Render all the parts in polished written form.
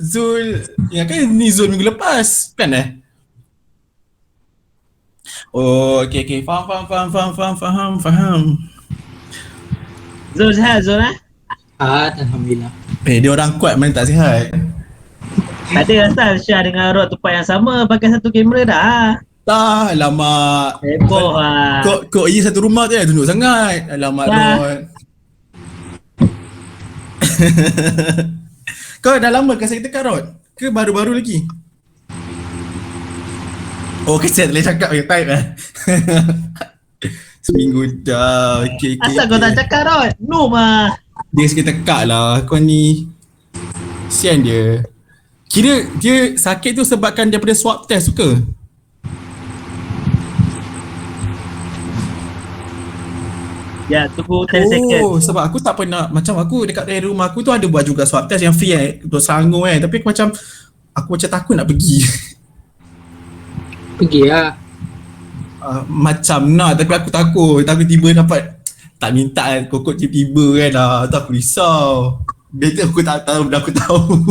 Zul, ya kan ni Zul minggu lepas, kan Oh, okey okey. Faham. Zul sihat Zul Alhamdulillah. Dia orang kuat mana tak sihat. Tadi asal Syah dengan Rod tempat yang sama pakai satu kamera dah. Tak, alamak. Heboh lah. Kok iya satu rumah tu tunjuk sangat. Alamak Dah. Rod. Kau dah lama ke saya tekan Rod? Ke baru-baru lagi? Oh, kesian boleh cakap yang type Seminggu dah. Okay. Asal kau tak cakap Rod? No mah. Dia sikit tekak lah. Kau ni sian dia. Kira dia sakit tu sebabkan daripada swab test tu ke? Ya, tunggu 10 second. Oh, sebab aku tak pernah. Macam aku dekat dari rumah aku tu ada buat juga swab test yang free untuk Selangor Tapi aku macam takut nak pergi. Pergi lah. Macam nak tapi aku takut tiba dapat tak minta kokot tiba-tiba kan lah. Tu aku risau. Better aku tak tahu dah aku tahu.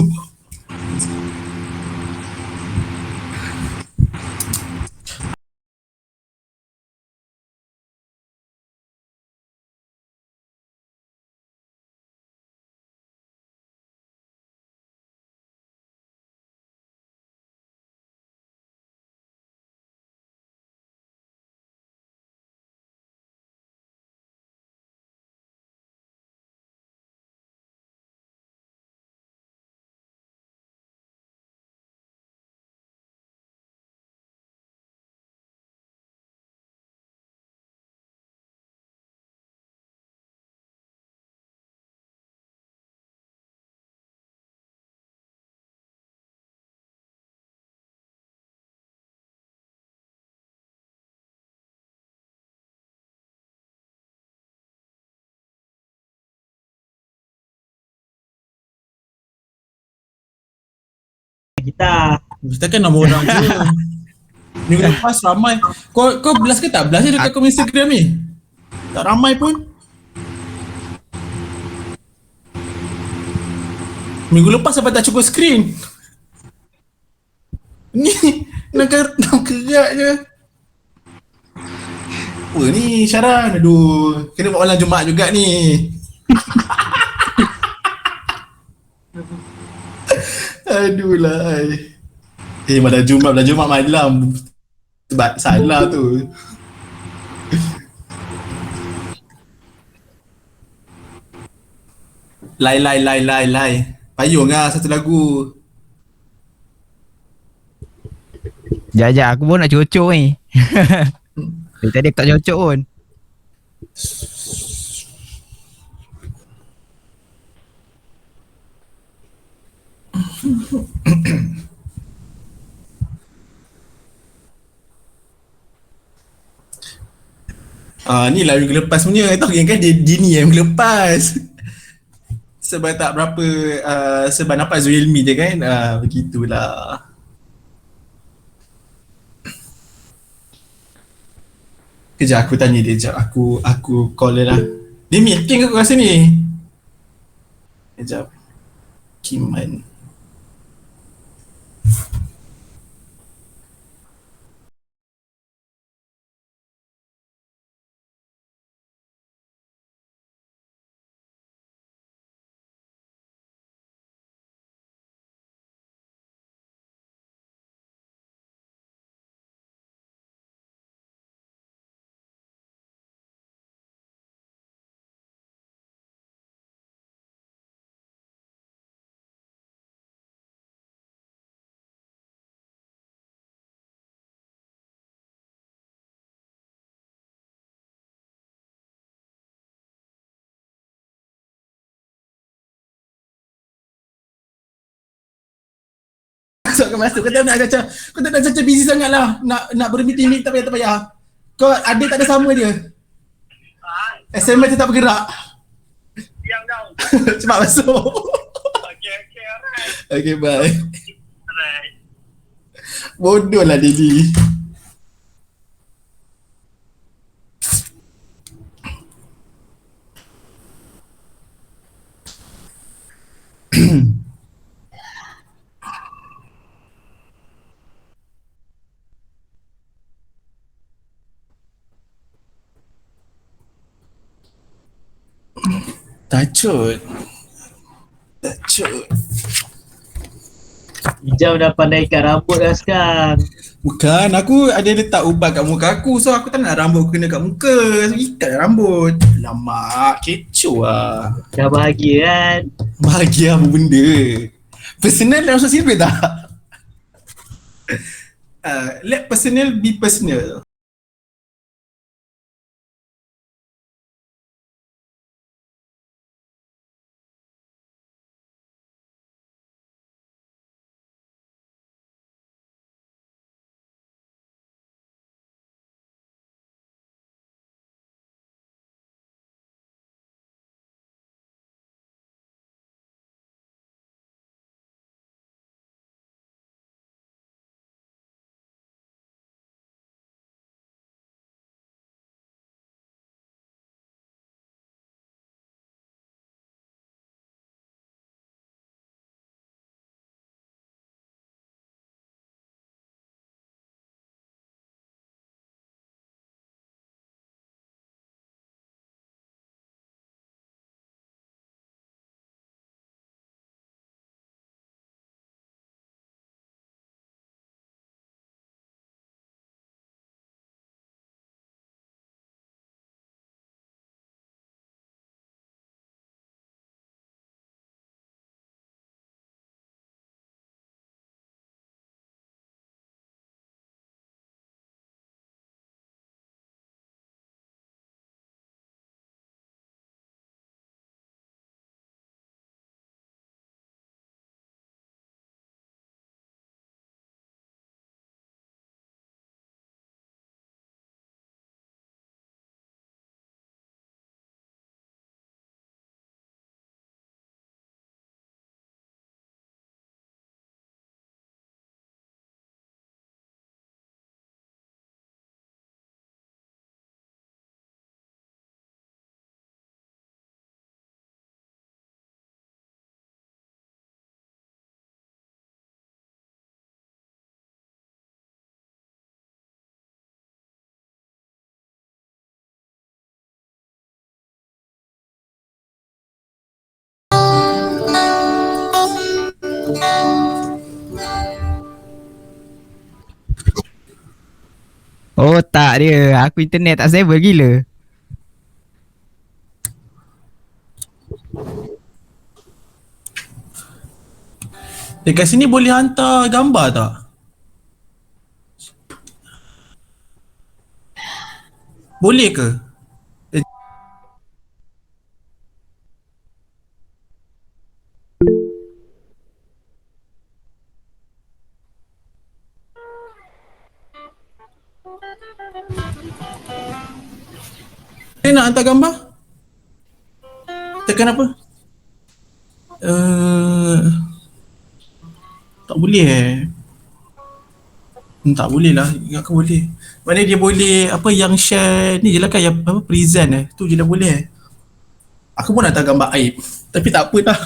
Kita kan nombor orang je. Minggu lepas ramai. Kau blast ke tak? Blast je dekat kau Instagram ni. Tak ramai pun. Minggu lepas sampai tak cukup screen. Ni nak kerak je. Apa ni Syaran? Aduh, kena buat malam Jumaat juga ni. Aduh lah. Malam Jumaat malam. Sebab salah tu. Lai. Payung lah satu lagu. Jajak aku pun nak cocok ni. Dari tadi aku tak cocok pun. Ni lah minggu lepas punya. Tahu kan dia ni yang minggu lepas. Sebab tak berapa sebab nampak Zulmi je kan. Begitulah. Kejap aku tanya dia sekejap. Aku call dia lah. Dia meeting aku rasa ni. Kejap. Kiman. Kau masuk kau tak nak caca busy sangat lah. Nak bermeeting tak payah. Kau ada tak ada sama dia? SMS dia tak bergerak. Diam dah. Cepat masuk. Okay, alright. Okay, bye. Alright. Bodoh lah Dili. Tacut. Tacut. Hijau dah pandai ikat rambut dah sekarang. Bukan, aku ada letak ubat kat muka aku. So aku tak nak rambut aku kena kat muka. So ikat rambut. Lama, kecoh lah. Dah bahagia kan? Bahagia apa benda? Personal dah masuk silver tak? Let personal be personal. Oh tak dia. Aku internet tak stable gila. Dekat sini boleh hantar gambar tak? Boleh ke? Nak hantar gambar? Tekan apa? Tak boleh tak boleh lah. Ingatkan boleh. Mana dia boleh apa yang share ni je lah kan, yang apa present tu je lah boleh. Aku pun nak hantar gambar aib. Tapi tak apa lah.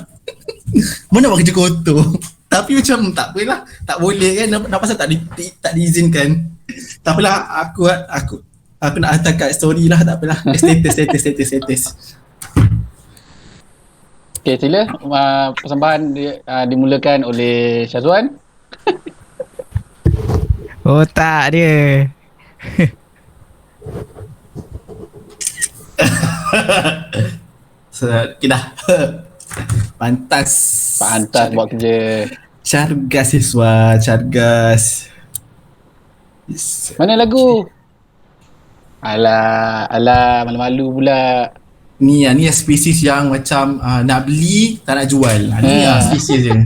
Mana buat kerja kotor. Tapi macam tak apa lah. Tak boleh kan. Nak pasal tak diizinkan. Tak apalah. Aku nak hantar kat story lah. Tak apalah. Status. Okay, sila. Persembahan dimulakan oleh Syazwan. Oh tak dia. Okay dah. Pantas. Pantas buat kerja. Cargas siswa. Cargas. Yes. Mana lagu? Alah, malu-malu pula. Ni spesies yang macam nak beli tak nak jual. Ni spesies dia.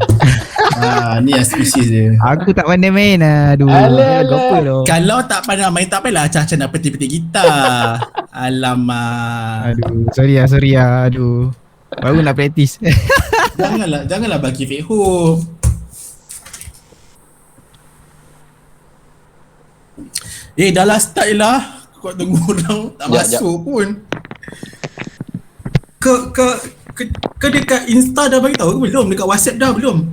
Ni spesies dia. Aku tak pandai main. Aduh. Alah. Apa lo? Kalau tak pandai main tak apalah, Caca nak petik-petik gitar. Alamak. Aduh, sorry lah. Aduh. Baru nak praktis. Janganlah bagi fake hope. Dah lah start je lah. Kau tunggu orang tak masuk pun. Ke dekat Insta dah bagi tahu ke belum? Dekat WhatsApp dah belum?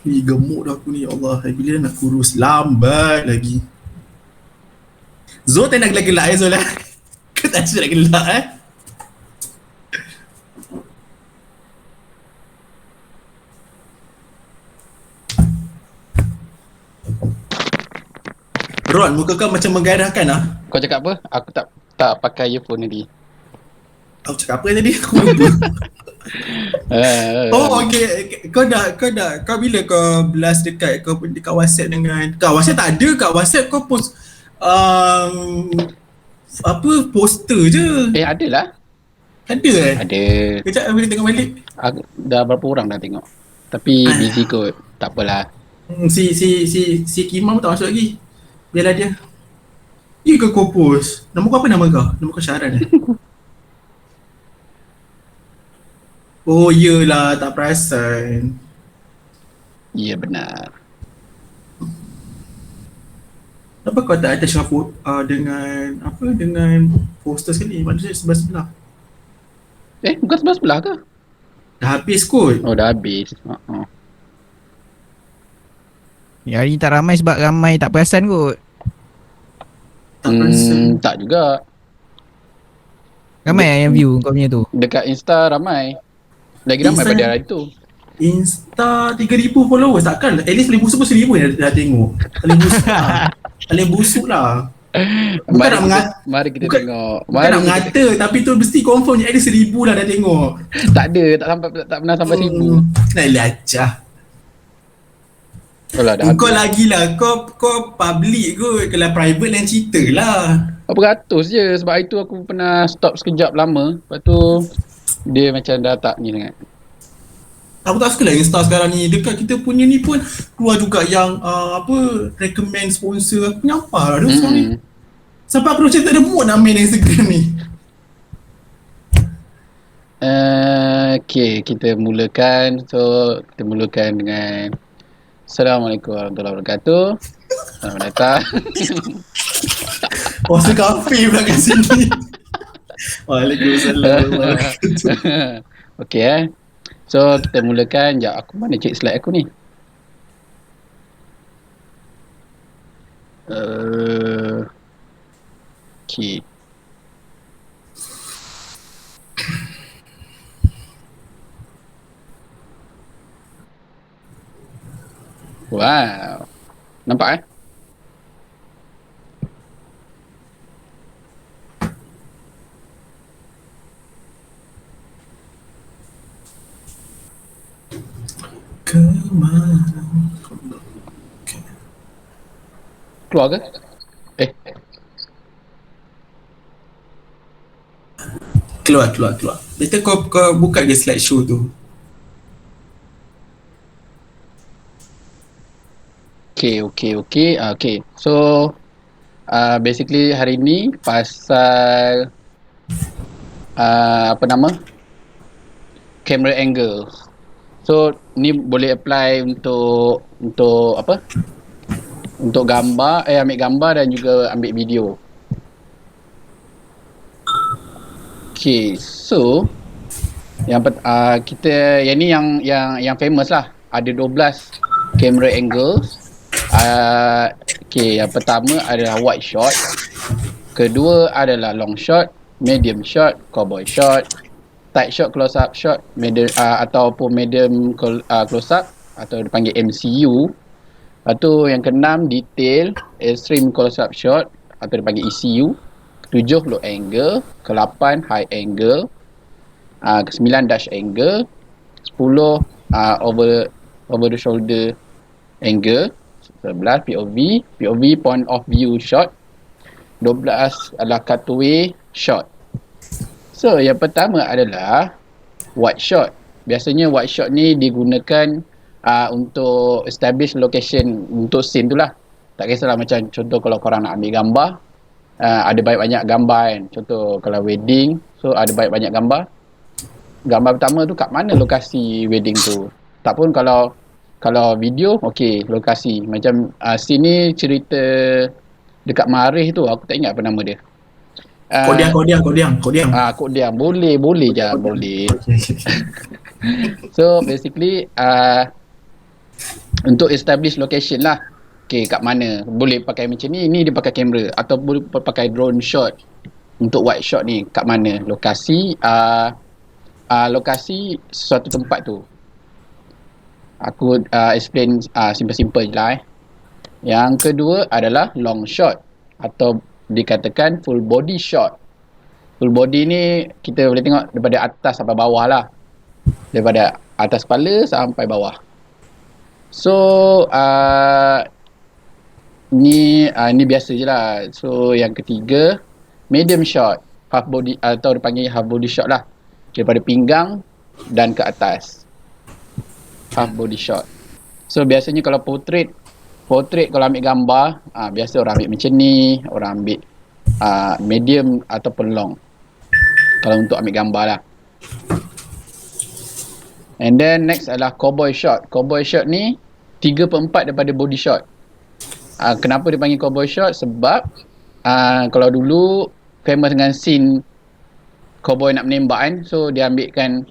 Gemuk dah aku ni, ya Allah. Bila nak kurus, lambat lagi. Zul tak nak gelak-gelak Zul Kau tak nak gelak Ron, muka kau macam menggairahkan lah. Kau cakap apa? Aku tak pakai earphone tadi. Aku cakap apa tadi? Aku lupa. Oh, okay. Kau bila kau blast dekat WhatsApp dengan WhatsApp tak ada, kat WhatsApp kau post apa poster je. Ada lah. Ada Ada. Kejap boleh tengok balik. Aku, dah berapa orang dah tengok. Tapi busy kot. Tak apalah. Si Kimam tak masuk lagi. Biarlah dia. Ya ke kau post? Nama kau apa nama kau? Nama kau Syaran Oh iyalah, tak perasan. Ya benar. Kenapa kau tak attach dengan poster sekali? Maksudnya sebelah-sebelah. Bukan sebelah-sebelah ke? Dah habis kot. Oh dah habis. Hari ni tak ramai sebab ramai tak perasan kot. Tak perasan. Tak juga. Ramai yang view kau punya tu. Dekat Insta ramai. Lagi ramai Insta- pada hari tu. Insta 3,000 followers takkan. At least paling busuk pun 1,000 dah tengok. Paling busuk lah. Paling busuk lah. Bukan nak mengata. Mari kita bukan- tengok. Bukan nak mengata tapi tu mesti confirm at least 1,000 lah dah tengok. Tak ada, tak pernah sampai 1,000. Nak lacah. Alah dah Kau habis. lagi lah. Kau public kot. Kalau private lain cerita lah. Berapa ratus je sebab itu aku pernah stop sekejap lama. Lepas tu dia macam dah tak ni sangat. Aku tak suka lah Insta sekarang ni. Dekat kita punya ni pun keluar juga yang recommend sponsor. Aku nyapa lah dia sekarang ni. Sampai aku macam tak ada mood nak main Instagram ni. Okay, kita mulakan. So, kita mulakan dengan Assalamualaikum warahmatullahi wabarakatuh. Selamat datang. Puasa kafe pula kat sini. Waalaikumsalam warahmatullahi. Okay So, kita mulakan. Sekejap, aku mana cek slide aku ni? Okay. Wow. Nampak Kemana? Keluar ke? Keluar. Later kau buka je slideshow tu. Okay. So, basically hari ni pasal apa nama? Camera angle. So, ni boleh apply untuk apa? Untuk gambar, ambil gambar dan juga ambil video. Okay, so kita yang ni yang famous lah. Ada 12 camera angles. Okay, yang pertama adalah wide shot. Kedua adalah long shot, medium shot, cowboy shot, tight shot, close up shot, medium ataupun medium close up atau dipanggil MCU. Lepas tu yang keenam detail, extreme close up shot atau dipanggil ECU. Ketujuh low angle, ke-8 high angle, ke-9 dash angle, 10 over the shoulder angle, 11 POV point of view shot, 12 adalah cutaway shot. So yang pertama adalah wide shot. Biasanya wide shot ni digunakan untuk establish location untuk scene tu lah. Tak kisahlah macam contoh kalau korang nak ambil gambar, ada banyak gambar kan. Contoh kalau wedding, so ada banyak gambar. Gambar pertama tu kat mana lokasi wedding tu. Tak pun kalau video, okey, lokasi. Macam sini cerita dekat Marih tu, aku tak ingat apa nama dia. Kodiang. Kodiang. Boleh je, boleh. So basically untuk establish location lah. Okay, kat mana? Boleh pakai macam ni dia pakai kamera. Atau boleh pakai drone shot. Untuk wide shot ni, kat mana? Lokasi, lokasi suatu tempat tu. Aku explain simple-simple je lah Yang kedua adalah long shot. Atau dikatakan full body shot. Full body ni kita boleh tengok daripada atas sampai bawah lah. Daripada atas kepala sampai bawah. So, ni biasa je lah. So, yang ketiga, medium shot. Half body atau dipanggil half body shot lah. Daripada pinggang dan ke atas. Half body shot. So, biasanya kalau portrait kalau ambil gambar, biasa orang ambil macam ni, orang ambil medium ataupun long. Kalau untuk ambil gambar lah. And then next adalah cowboy shot. Cowboy shot ni 3/4 daripada body shot. Kenapa dia panggil cowboy shot? Sebab kalau dulu famous dengan scene cowboy nak menembak kan. So dia ambilkan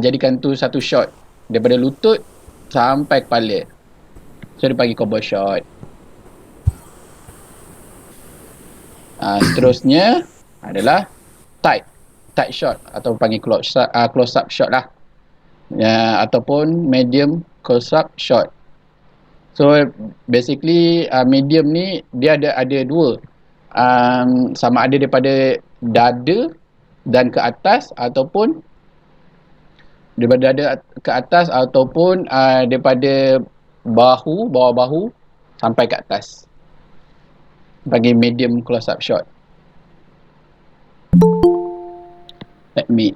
jadikan tu satu shot daripada lutut sampai kepala. So dia panggil cowboy shot. Seterusnya adalah tight shot atau panggil close up shot lah. Ataupun medium close up shot. So basically medium ni dia ada dua. Sama ada daripada dada dan ke atas ataupun daripada dada ke atas ataupun daripada bahu, bawah bahu sampai ke atas. Bagi medium close up shot. Let me.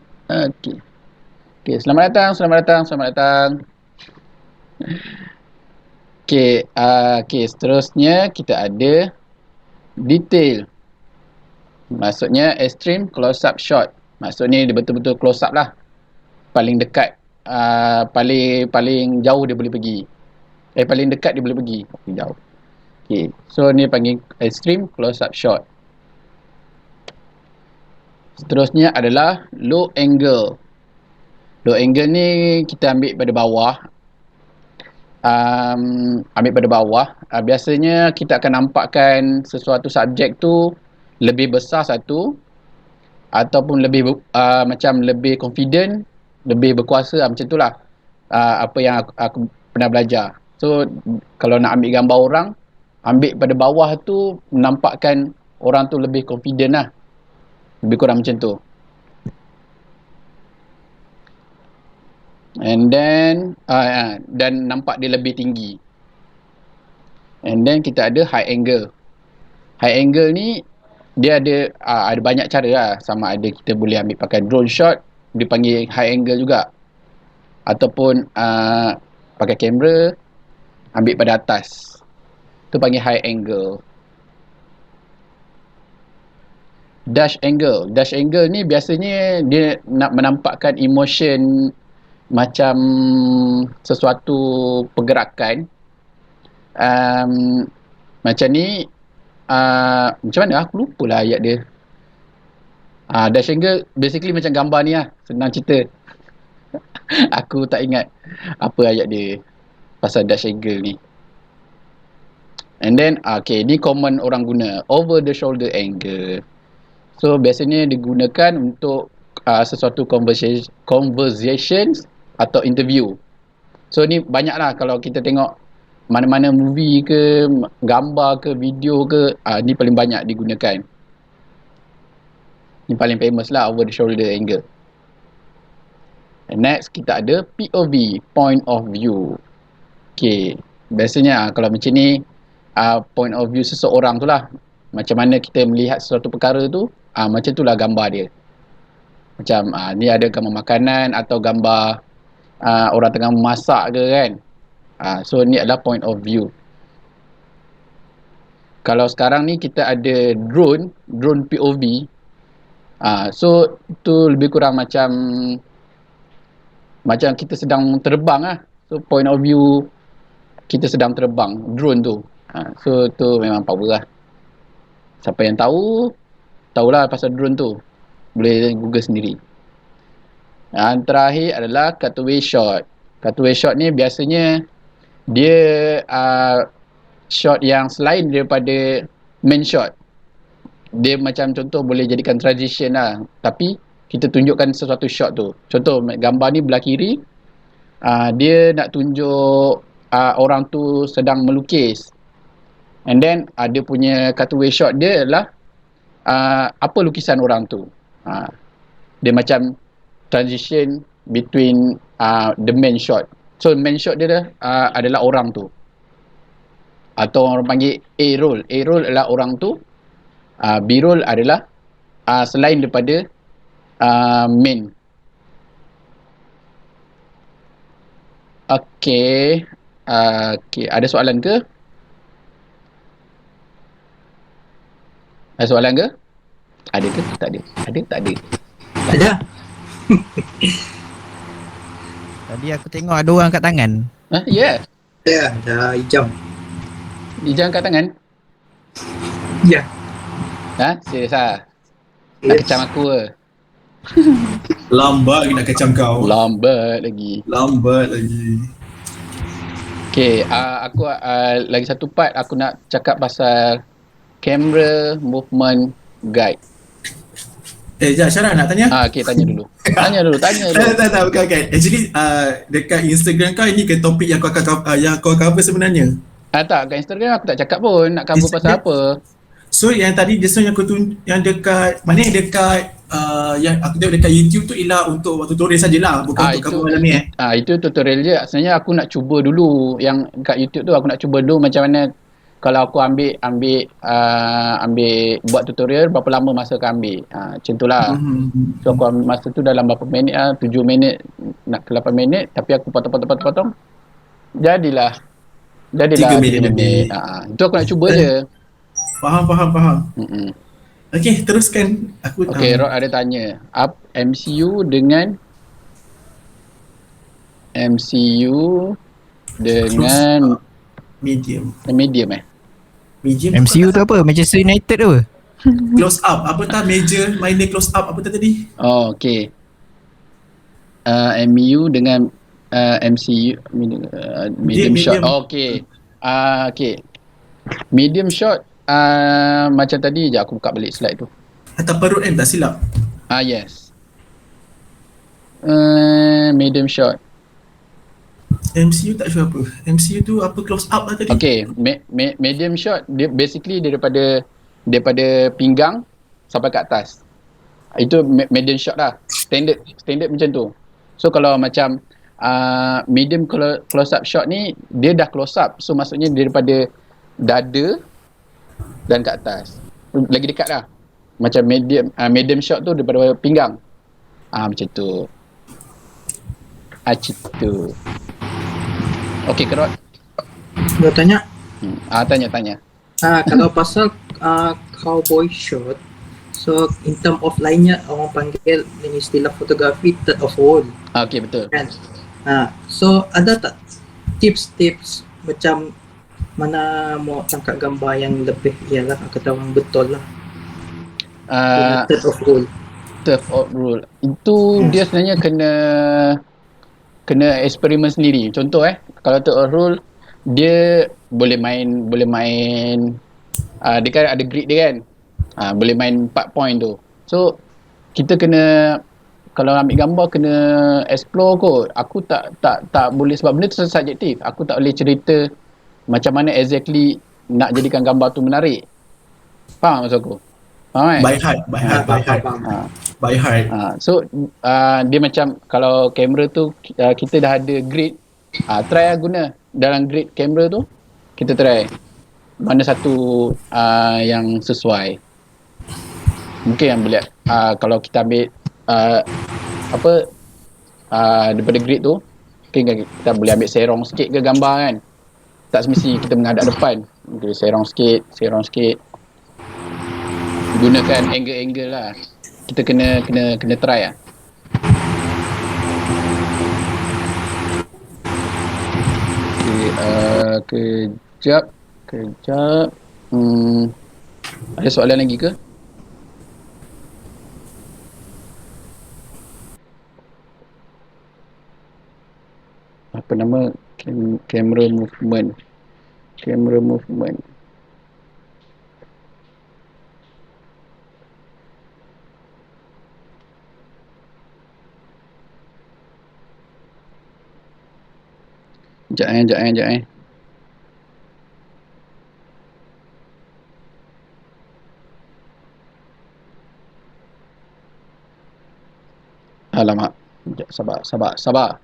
Okay, selamat datang. Okay, seterusnya kita ada detail. Maksudnya extreme close up shot. Maksudnya dia betul-betul close up lah. Paling dekat, paling jauh dia boleh pergi. Paling dekat dia boleh pergi. Paling jauh. Okay, so ni panggil extreme close up shot. Seterusnya adalah low angle. Low angle ni kita ambil pada bawah. Biasanya kita akan nampakkan sesuatu subjek tu lebih besar satu ataupun lebih macam lebih confident, lebih berkuasa macam itulah. Apa yang aku pernah belajar. So kalau nak ambil gambar orang, ambil pada bawah tu menampakkan orang tu lebih confident lah. Lebih kurang macam tu. And then dan nampak dia lebih tinggi. And then kita ada high angle. High angle ni dia ada banyak cara lah. Sama ada kita boleh ambil pakai drone shot, dipanggil high angle juga. Ataupun pakai kamera, ambil pada atas. Tu panggil high angle. Dash angle. Dash angle ni biasanya dia nak menampakkan emotion macam sesuatu pergerakan. Macam ni, macam mana? Aku lupa lah ayat dia. Dash angle basically macam gambar ni lah. Senang cerita. Aku tak ingat apa ayat dia pasal dash angle ni. And then, okay, ni common orang guna. Over the shoulder angle. So, biasanya digunakan untuk sesuatu conversations atau interview. So, ni banyak lah kalau kita tengok mana-mana movie ke, gambar ke, video ke, ni paling banyak digunakan. Ni paling famous lah, over the shoulder angle. And next, kita ada POV, point of view. Okay, biasanya kalau macam ni, point of view seseorang tu lah. Macam mana kita melihat sesuatu perkara tu, macam tu lah gambar dia. Macam ni ada gambar makanan atau gambar orang tengah memasak ke kan. So ni adalah point of view. Kalau sekarang ni kita ada drone POV. So tu lebih kurang macam kita sedang terbang lah. So point of view kita sedang terbang drone tu. So tu memang power lah. Siapa yang tahulah pasal drone tu. Boleh Google sendiri. Yang terakhir adalah cutaway shot. Cutaway shot ni biasanya dia shot yang selain daripada main shot. Dia macam contoh boleh jadikan transition lah. Tapi kita tunjukkan sesuatu shot tu. Contoh gambar ni belah kiri, dia nak tunjuk orang tu sedang melukis. And then dia punya cutaway shot dia adalah apa lukisan orang tu. Dia macam transition between the main shot. So main shot dia adalah orang tu. Atau orang panggil A-roll. A-roll adalah orang tu. B-roll adalah selain daripada main. Okay. Ada soalan ke? Ada soalan ke? Ada ke? Tak ada. Ada? Tak ada. Ada. Tadi aku tengok ada orang kat tangan. Ya. Ya, dah hijau. Hijau kat tangan? Ya. Serius lah? Nak kecam aku ke? Lambat lagi nak kacam kau. Lambat lagi. Lambat lagi. Okay, aku lagi satu part aku nak cakap pasal camera movement guide. Sekejap Syarah nak tanya? Okay, tanya dulu. Tanya dulu. Tak, bukan. Actually, dekat Instagram kau ini ke topik yang kau cover sebenarnya? Tak, kat Instagram aku tak cakap pun nak cover pasal apa. So yang tadi just now yang dekat mana yang dekat yang aku tengok dekat YouTube tu ialah untuk tutorial sajalah, bukan untuk cover malam ni Itu tutorial je. Sebenarnya aku nak cuba dulu yang kat YouTube tu, aku nak cuba dulu macam mana kalau aku ambil buat tutorial berapa lama masa aku ambil. Macam tu lah. So aku ambil masa tu dalam berapa minit 7 minit nak ke 8 minit, tapi aku potong. Jadilah 3 minit. Itu aku nak cuba je. Faham. Okey, teruskan. Okey, Rod ada tanya. MCU dengan medium. Medium MCU tu apa? Manchester United tu apa? Close up. Apa tak major minor close up apa tadi? Okey. MU dengan MCU medium shot. Okey. Okey. Medium shot macam tadi je aku buka balik slide tu. Atas perut tak silap. Yes. Medium shot. MCU tak sure apa. MCU tu apa close up lah tadi? Okay, medium shot dia basically daripada pinggang sampai ke atas. Itu medium shot lah. Standard macam tu. So kalau macam medium close up shot ni dia dah close up. So maksudnya daripada dada dan ke atas. Lagi dekat lah. Macam medium shot tu daripada pinggang. Macam tu. Macam tu. Okey, Kerot. Mau tanya? Tanya. Kalau pasal cowboy shot, so in term of lainnya orang panggil dengan istilah fotografi third of roll. Okey, betul. Kan? So ada tak tips-tips macam mana mau tangkap gambar yang lebih ialah ketahuan betul lah. Third of roll. Third of roll. Itu dia sebenarnya kena eksperimen sendiri. Contoh kalau third of roll dia boleh main dia kan ada grid dia kan. Boleh main 4 point tu. So kita kena kalau ambil gambar kena explore kot. Aku tak boleh sebab benda tu subjektif. Aku tak boleh cerita macam mana exactly nak jadikan gambar tu menarik. Faham maksud aku? Faham kan? By heart. So dia macam kalau kamera tu kita dah ada grid, try lah guna dalam grid kamera tu. Kita try mana satu yang sesuai. Mungkin yang boleh kalau kita ambil daripada grid tu mungkin kita boleh ambil serong sikit ke gambar kan. Tak semesti kita menghadap depan. Mungkin serong sikit. Gunakan angle-angle lah. Kita kena try lah. Okay, kejap. Ada soalan lagi ke? apa nama, camera movement. Camera movement. Sekejap. Alamak. Sekejap, sabar. Sekejap.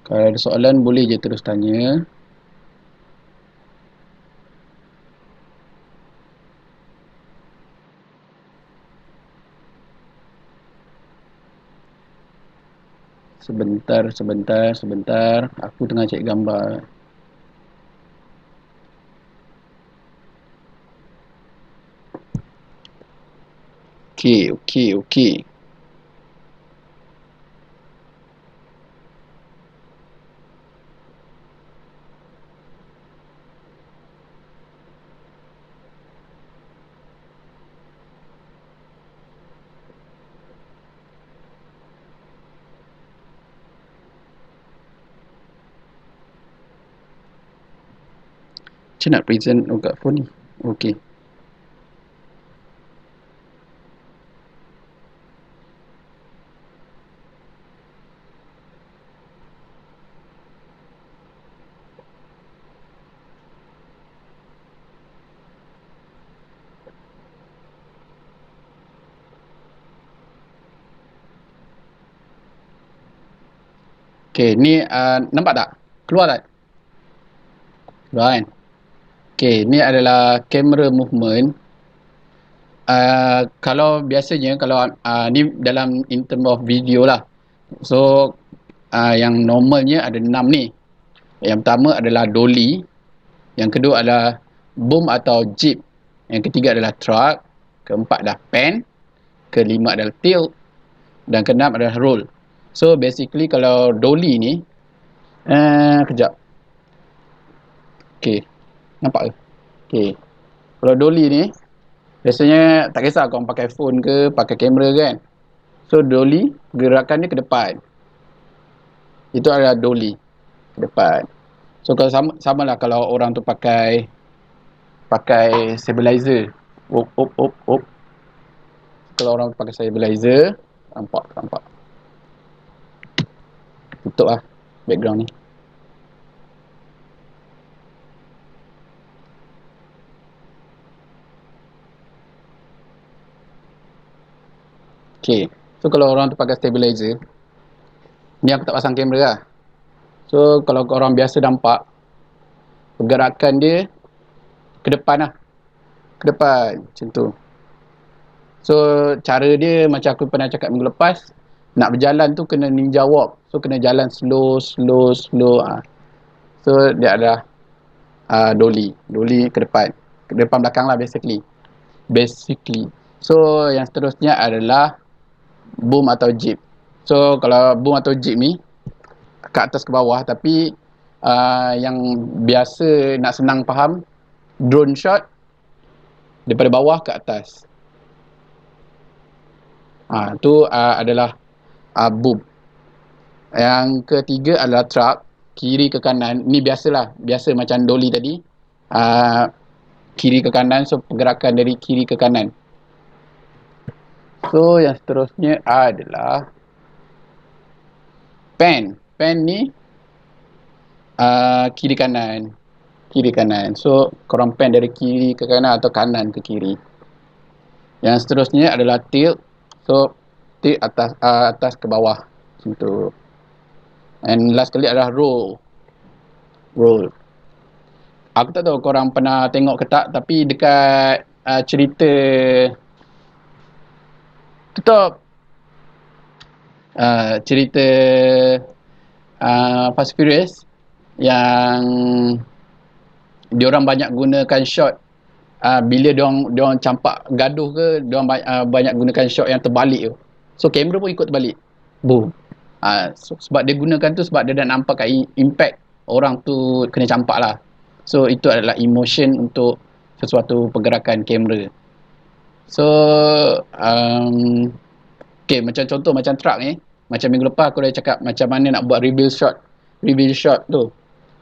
Kalau ada soalan boleh je terus tanya. Sebentar. Aku tengah cek gambar. Okey. Macam nak present kat phone ni? Okey. Okey, ni nampak tak? Keluar tak? Keluar kan? Okey, ni adalah camera movement. Kalau biasanya, kalau ni dalam in term of video lah. So, yang normalnya ada 6 ni. Yang pertama adalah dolly. Yang kedua adalah boom atau jeep. Yang ketiga adalah truck. Keempat adalah pan. Kelima adalah tilt. Dan keenam adalah roll. So basically kalau dolly ni, kejap. Okey. Nampak ke? Okey. Kalau dolly ni, biasanya tak kisah kau pakai phone ke, pakai kamera kan. So dolly, gerakan dia ke depan. Itu adalah dolly. Ke depan. So kalau sama lah kalau orang tu pakai stabilizer. Op. Kalau orang pakai stabilizer, nampak. Tutup lah background ni. Okay. So kalau orang tu pakai stabilizer, ni aku tak pasang kamera lah. So kalau orang biasa nampak, pergerakan dia ke depan lah. Ke depan macam tu. So cara dia macam aku pernah cakap minggu lepas, nak berjalan tu kena ninja walk. So kena jalan slow. So dia adalah dolly ke depan. Ke depan belakang lah basically. So yang seterusnya adalah boom atau jeep. So kalau boom atau jeep ni ke atas ke bawah, tapi yang biasa nak senang faham, drone shot daripada bawah ke atas. Tu adalah boom. Yang ketiga adalah truck, kiri ke kanan. Ni biasa macam dolly tadi. Kiri ke kanan, so pergerakan dari kiri ke kanan. So yang seterusnya adalah pan. Pan ni kiri kanan. So korang pan dari kiri ke kanan atau kanan ke kiri. Yang seterusnya adalah tilt. So tilt atas ke bawah macam tu. And last kali adalah roll. Aku tak tahu korang pernah tengok ke tak, tapi dekat cerita tutup cerita Fast Furious yang diorang banyak gunakan shot bila diorang campak gaduh ke, diorang banyak gunakan shot yang terbalik tu. So kamera pun ikut terbalik. Boom. So, sebab dia gunakan tu sebab dia dah nampakkan impact orang tu kena campak lah. So itu adalah emotion untuk sesuatu pergerakan kamera. So okay, macam contoh macam truck ni, macam minggu lepas aku dah cakap macam mana nak buat reveal shot tu.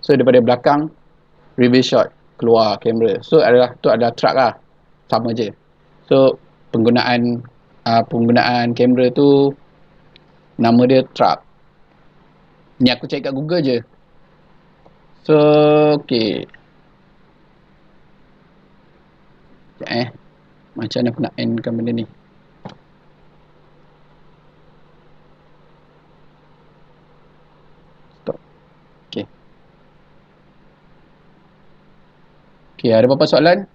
So daripada belakang reveal shot keluar kamera. So tu adalah truck lah, sama je. So penggunaan kamera tu nama dia truck. Ni aku cari kat Google je. So okay. Sekejap macam mana aku nak endkan benda ni. Stop. Okay. Okay, ada berapa soalan?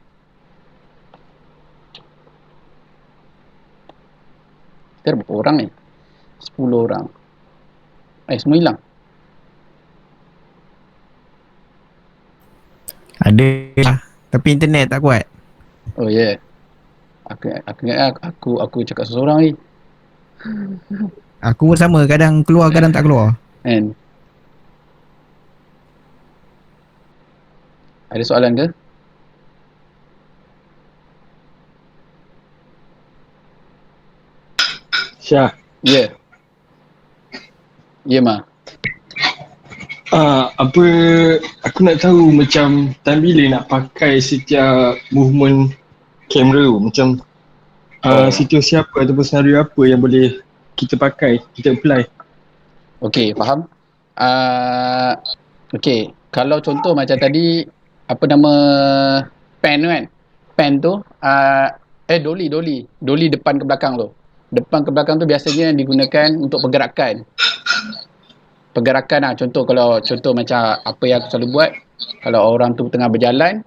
Kita ada berapa orang ni? 10 orang. Semua hilang. Ada lah. Tapi internet tak kuat. Oh yeah. Aku ingat aku cakap seseorang ni. Aku pun sama, kadang keluar kadang tak keluar. Kan? Ada soalan ke? Syah, Ya. Ya, Ma. apa aku nak tahu macam time bila nak pakai setiap movement kamera tu, macam situasi apa ataupun senario apa yang boleh kita pakai, kita apply. Okey, faham. Okey, kalau contoh macam tadi apa nama pen tu kan? Pen tu dolly depan ke belakang tu. Depan ke belakang tu biasanya digunakan untuk pergerakan lah. Contoh macam apa yang aku selalu buat kalau orang tu tengah berjalan,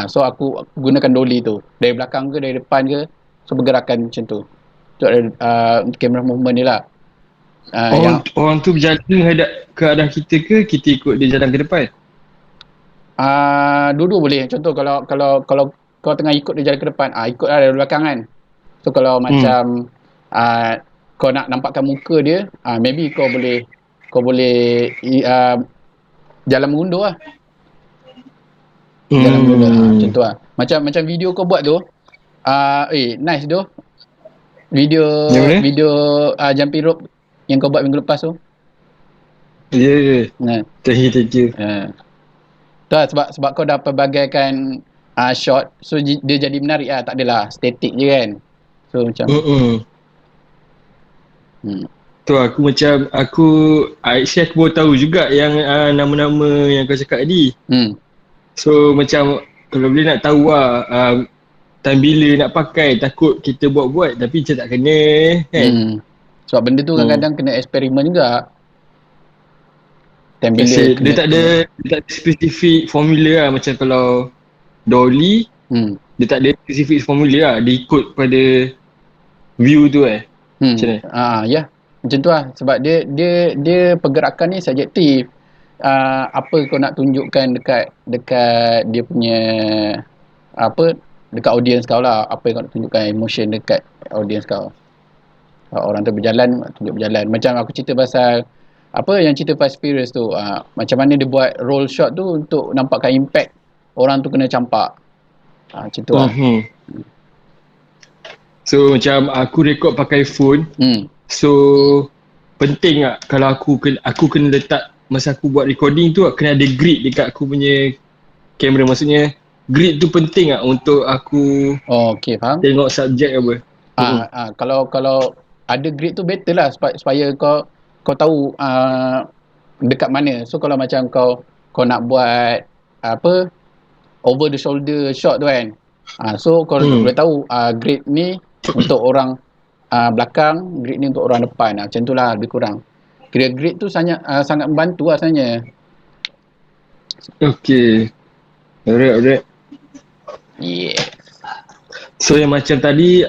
so aku gunakan dolly tu dari belakang ke dari depan ke, so pergerakan macam tu. Itu ada kamera movement ni lah. Orang tu berjalan menghadap ke arah kita ke kita ikut dia jalan ke depan? Dua-dua boleh. Contoh kalau kau tengah ikut dia jalan ke depan, ikutlah dari belakang kan. So kalau macam kau nak nampakkan muka dia, maybe kau boleh jalan mengundur lah. Jalan mengundur macam tu lah. Macam video kau buat tu, nice tu. Video jumping rope yang kau buat minggu lepas tu. Ya. Thank you. Tu lah, sebab kau dah perbagaikan shot, so dia jadi menarik lah, tak adalah static je kan. So macam Tu aku actually aku baru tahu juga yang nama-nama yang kau cakap tadi. So macam kalau boleh nak tahu lah time bila nak pakai, takut kita buat-buat tapi macam tak kena kan. Sebab benda tu kadang-kadang kena eksperimen juga. Time bila dia tak ada spesifik formula lah. Macam kalau dolly dia tak ada spesifik formula lah, dia ikut pada view tu macam mana? Ya, macam tu lah. Sebab dia pergerakan ni subjektif. Apa kau nak tunjukkan dekat dia punya dekat audience kau lah. Apa yang kau nak tunjukkan emotion dekat audience kau. Orang tu berjalan, tunjuk berjalan. Macam aku cerita pasal yang cerita Fast Furious tu, macam mana dia buat roll shot tu untuk nampakkan impact orang tu kena campak. Macam tu lah. So macam aku rekod pakai phone, so penting tak kalau aku kena letak masa aku buat recording tu, kena ada grid dekat aku punya kamera. Maksudnya grid tu penting tak untuk aku Okay, faham. Tengok subjek apa. Kalau ada grid tu better lah, supaya kau tahu dekat mana. So kalau macam kau nak buat over the shoulder shot tu kan, so kau boleh tahu grid ni untuk orang belakang, grid ni untuk orang depan. Macam tu lah lebih kurang. Kira grid tu sangat membantu lah sebenarnya. Okay. Alright. Yeah. So yang macam tadi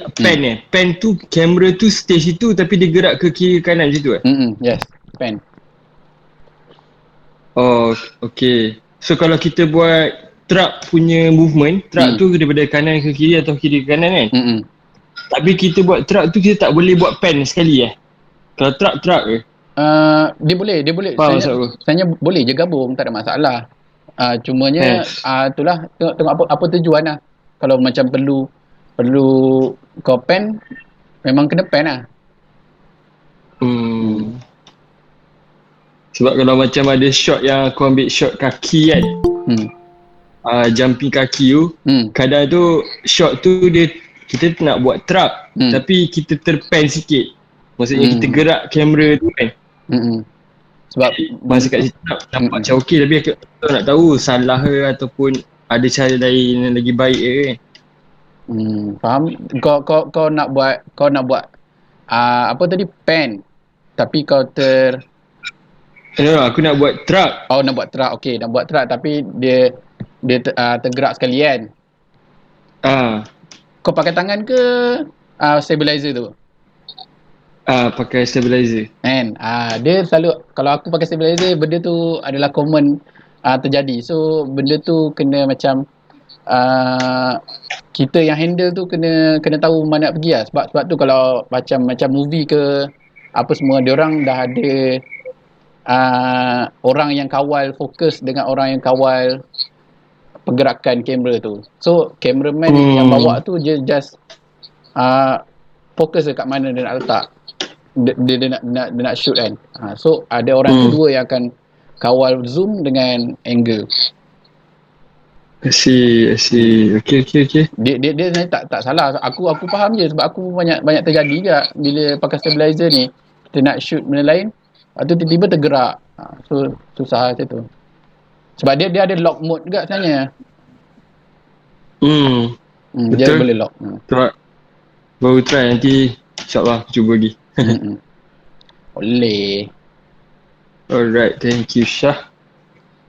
pen tu, kamera tu stay situ tapi dia gerak ke kiri kanan macam tu Yes, pen. Oh, okay. So kalau kita buat truck punya movement, truck tu daripada kanan ke kiri atau kiri ke kanan kan? Tapi kita buat truck tu, kita tak boleh buat pen sekali Kalau truck ke? Dia boleh. Faham Sebenarnya boleh je gabung, tak ada masalah. Cumanya itulah tengok apa tujuan lah. Kalau macam perlu kau pan, memang kena pan lah. Sebab kalau macam ada shot yang aku ambil shot kaki kan, jumping kaki tu, kadang tu shot tu kita nak buat trap, tapi kita terpan sikit. Maksudnya kita gerak kamera tu kan. Sebab masa kat situ nampak macam okey, tapi aku nak tahu salah ke ataupun ada cara lain yang lagi baik ke kan. Faham? Kau nak buat apa tadi, pan, tapi kau aku nak buat trap. nak buat trap. Okey, nak buat trap tapi dia tergerak sekali kan. Kau pakai tangan ke stabilizer tu? Pakai stabilizer. Kan? Dia selalu, kalau aku pakai stabilizer, benda tu adalah common terjadi. So benda tu kena macam kita yang handle tu kena tahu mana nak pergi lah. Sebab tu kalau macam movie ke apa semua, diorang dah ada orang yang kawal fokus dengan orang yang kawal pergerakan kamera tu. So cameraman yang bawa tu dia just fokus dekat mana dia nak letak. Dia nak shoot kan. So ada orang kedua yang akan kawal zoom dengan angle. I see. Okay. Dia sebenarnya tak salah. Aku faham je sebab aku banyak terjadi juga bila pakai stabilizer ni. Kita nak shoot benda lain, lepas tu tiba-tiba tergerak. So susah macam tu. Sebab dia ada lock mode juga sebenarnya. Dia boleh lock. Baru try nanti, insyaAllah aku cuba lagi. Boleh. Alright, thank you Syah.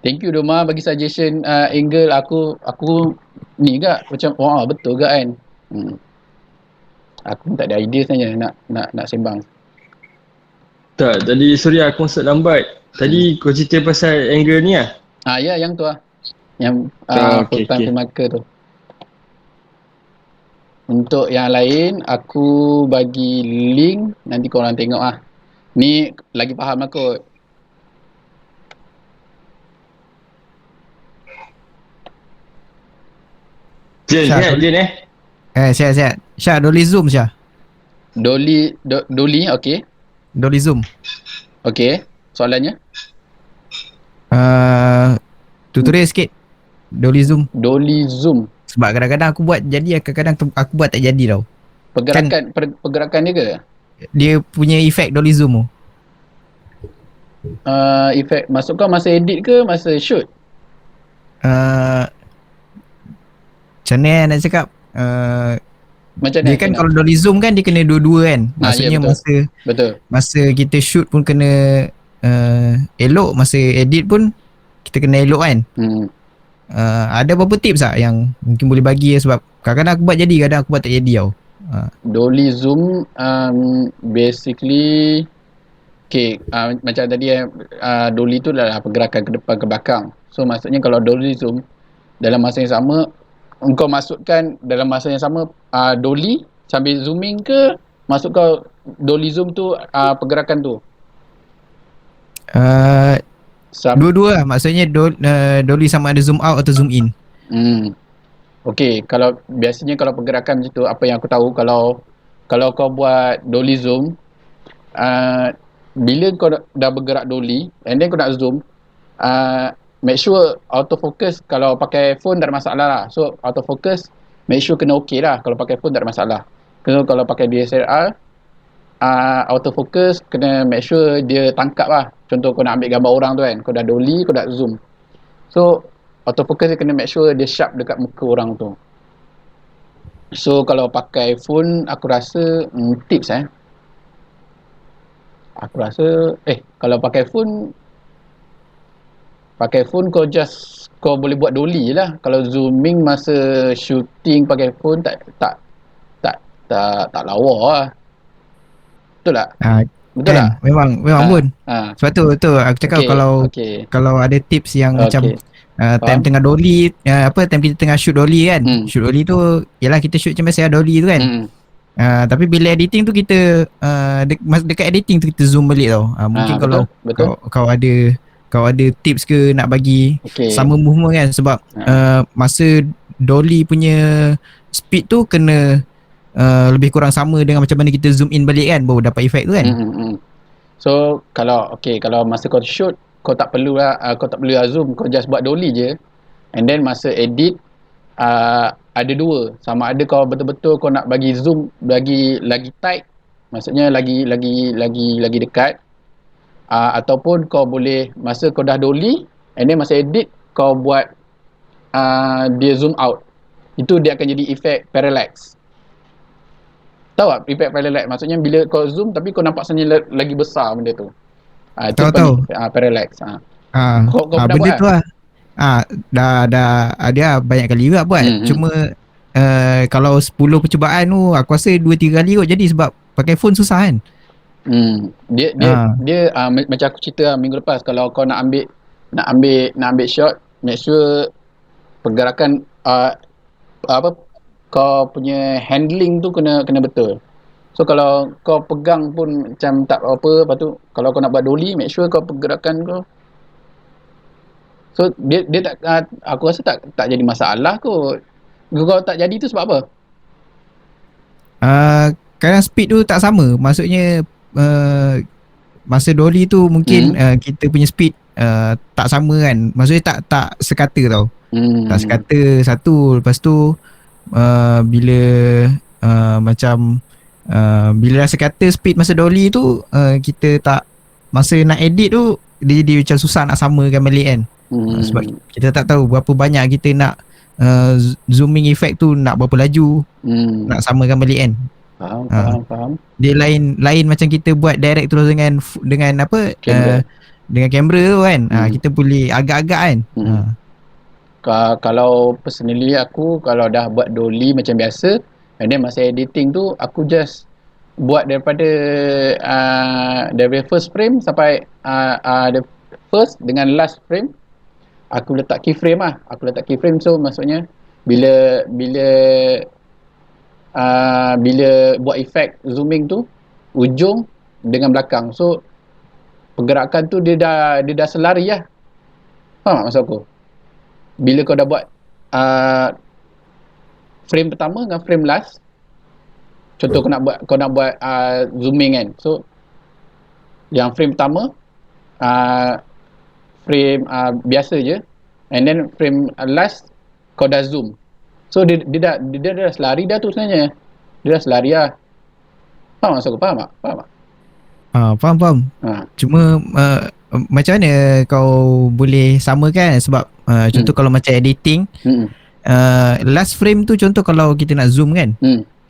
Thank you Doma bagi suggestion angle. Aku ni juga macam betul ke kan. Aku tak ada idea sebenarnya nak sembang. Tak, tadi sorry aku masuk lambat. Tadi kau cerita pasal angle ni lah. Ya, yang tu lah. Yang full-time filmmaker tu. Untuk yang lain, aku bagi link, nanti korang tengok lah. Ni lagi faham lah kot. Sihat Sihat. Syah, Dolly Zoom Syah. Dolly, okey. Dolly Zoom. Okey, soalannya? Tutorial sikit. Dolly Zoom. Sebab kadang-kadang aku buat jadi, kadang-kadang aku buat tak jadi tau. Pergerakan dia ke? Dia punya efek Dolly Zoom tu. Efek masuk kau masa edit ke masa shoot? Macam mana nak cakap? Macam dia kan kalau Dolly Zoom kan dia kena dua-dua kan. Maksudnya betul. Masa kita shoot pun kena elok, masa edit pun kita kena elok kan. Ada beberapa tips tak yang mungkin boleh bagi sebab kadang-kadang aku buat jadi, kadang aku buat tak jadi tau. Dolly Zoom basically macam tadi Dolly tu adalah pergerakan ke depan ke belakang. So maksudnya kalau Dolly Zoom dalam masa yang sama, engkau masukkan dalam masa yang sama Dolly sambil zooming ke masuk kau Dolly Zoom tu pergerakan tu? Dua-dua lah. Maksudnya Dolly sama ada zoom out atau zoom in. Okay, kalau biasanya kalau pergerakan macam tu, apa yang aku tahu, kalau kau buat Dolly Zoom, bila kau dah bergerak Dolly and then kau nak zoom, make sure autofocus. Kalau pakai phone tak ada masalah lah. So autofocus make sure kena okay lah. Kalau pakai phone tak ada masalah. Kalau pakai DSLR, autofocus kena make sure dia tangkap lah. Contoh kau nak ambil gambar orang tu kan, kau dah dolly, kau dah zoom, so autofocus dia kena make sure dia sharp dekat muka orang tu. So kalau pakai phone, aku rasa tips aku rasa kalau pakai phone kau boleh buat dolly je lah. Kalau zooming masa shooting pakai phone tak lawa lah. Betul tak? Betul tak? Memang pun. Sebab tu aku cakap kalau ada tips yang macam time tengah dolly, time kita tengah shoot dolly kan. Shoot dolly tu yalah kita shoot macam biasa dolly tu kan. Tapi bila editing tu kita dekat editing tu kita zoom balik tau. Mungkin kalau kau ada kau ada tips ke nak bagi sama movement kan, sebab masa dolly punya speed tu kena lebih kurang sama dengan macam mana kita zoom in balik kan, baru dapat efek tu kan. So kalau masa kau shoot, kau tak perlu zoom, kau just buat dolly je, and then masa edit ada dua, sama ada kau betul-betul kau nak bagi zoom lagi tight, maksudnya lagi dekat, ataupun kau boleh masa kau dah dolly and then masa edit kau buat dia zoom out, itu dia akan jadi efek parallax. Tahu tak efek parallax? Maksudnya bila kau zoom tapi kau nampak sebenarnya lagi besar benda tu. Tahu. Parallax. Kau benda pernah buat tu lah. Dah ada banyak kali juga buat. Cuma kalau 10 percubaan tu aku rasa 2-3 kali kot jadi, sebab pakai phone susah kan. Dia macam aku cerita minggu lepas, kalau kau nak ambil shot, make sure pergerakan kau punya handling tu kena betul. So kalau kau pegang pun macam tak apa, lepas tu kalau kau nak buat dolly, make sure kau pergerakan kau. So dia tak, aku rasa tak jadi masalah kot. Kau tak jadi tu sebab apa? Kadang speed tu tak sama. Maksudnya masa dolly tu mungkin kita punya speed tak sama kan. Maksudnya tak sekata tau. Tak sekata satu. Lepas tu bila macam bila dah sekata speed masa dolly tu, kita tak, masa nak edit tu dia jadi macam susah nak samakan balik kan. Sebab kita tak tahu berapa banyak kita nak zooming effect tu, nak berapa laju nak samakan balik kan. Faham. Dia lain macam kita buat direct terus dengan apa, dengan kamera tu kan. Kita boleh agak-agak kan. Kalau personally aku, kalau dah buat dolly macam biasa, and then masa editing tu aku just buat daripada first frame sampai the first dengan last frame, aku letak keyframe lah. So maksudnya bila buat efek zooming tu, ujung dengan belakang, so pergerakan tu dia dah selari lah. Faham tak maksud aku? Bila kau dah buat frame pertama dengan frame last, contoh kau nak buat zooming kan, so yang frame pertama frame biasa je, and then frame last kau dah zoom, so dia dah selari dah tu sebenarnya. Dia dah selari lah. Faham maksud aku? Faham tak? Faham. Cuma macam mana kau boleh samakan, sebab contoh kalau macam editing, last frame tu contoh kalau kita nak zoom kan,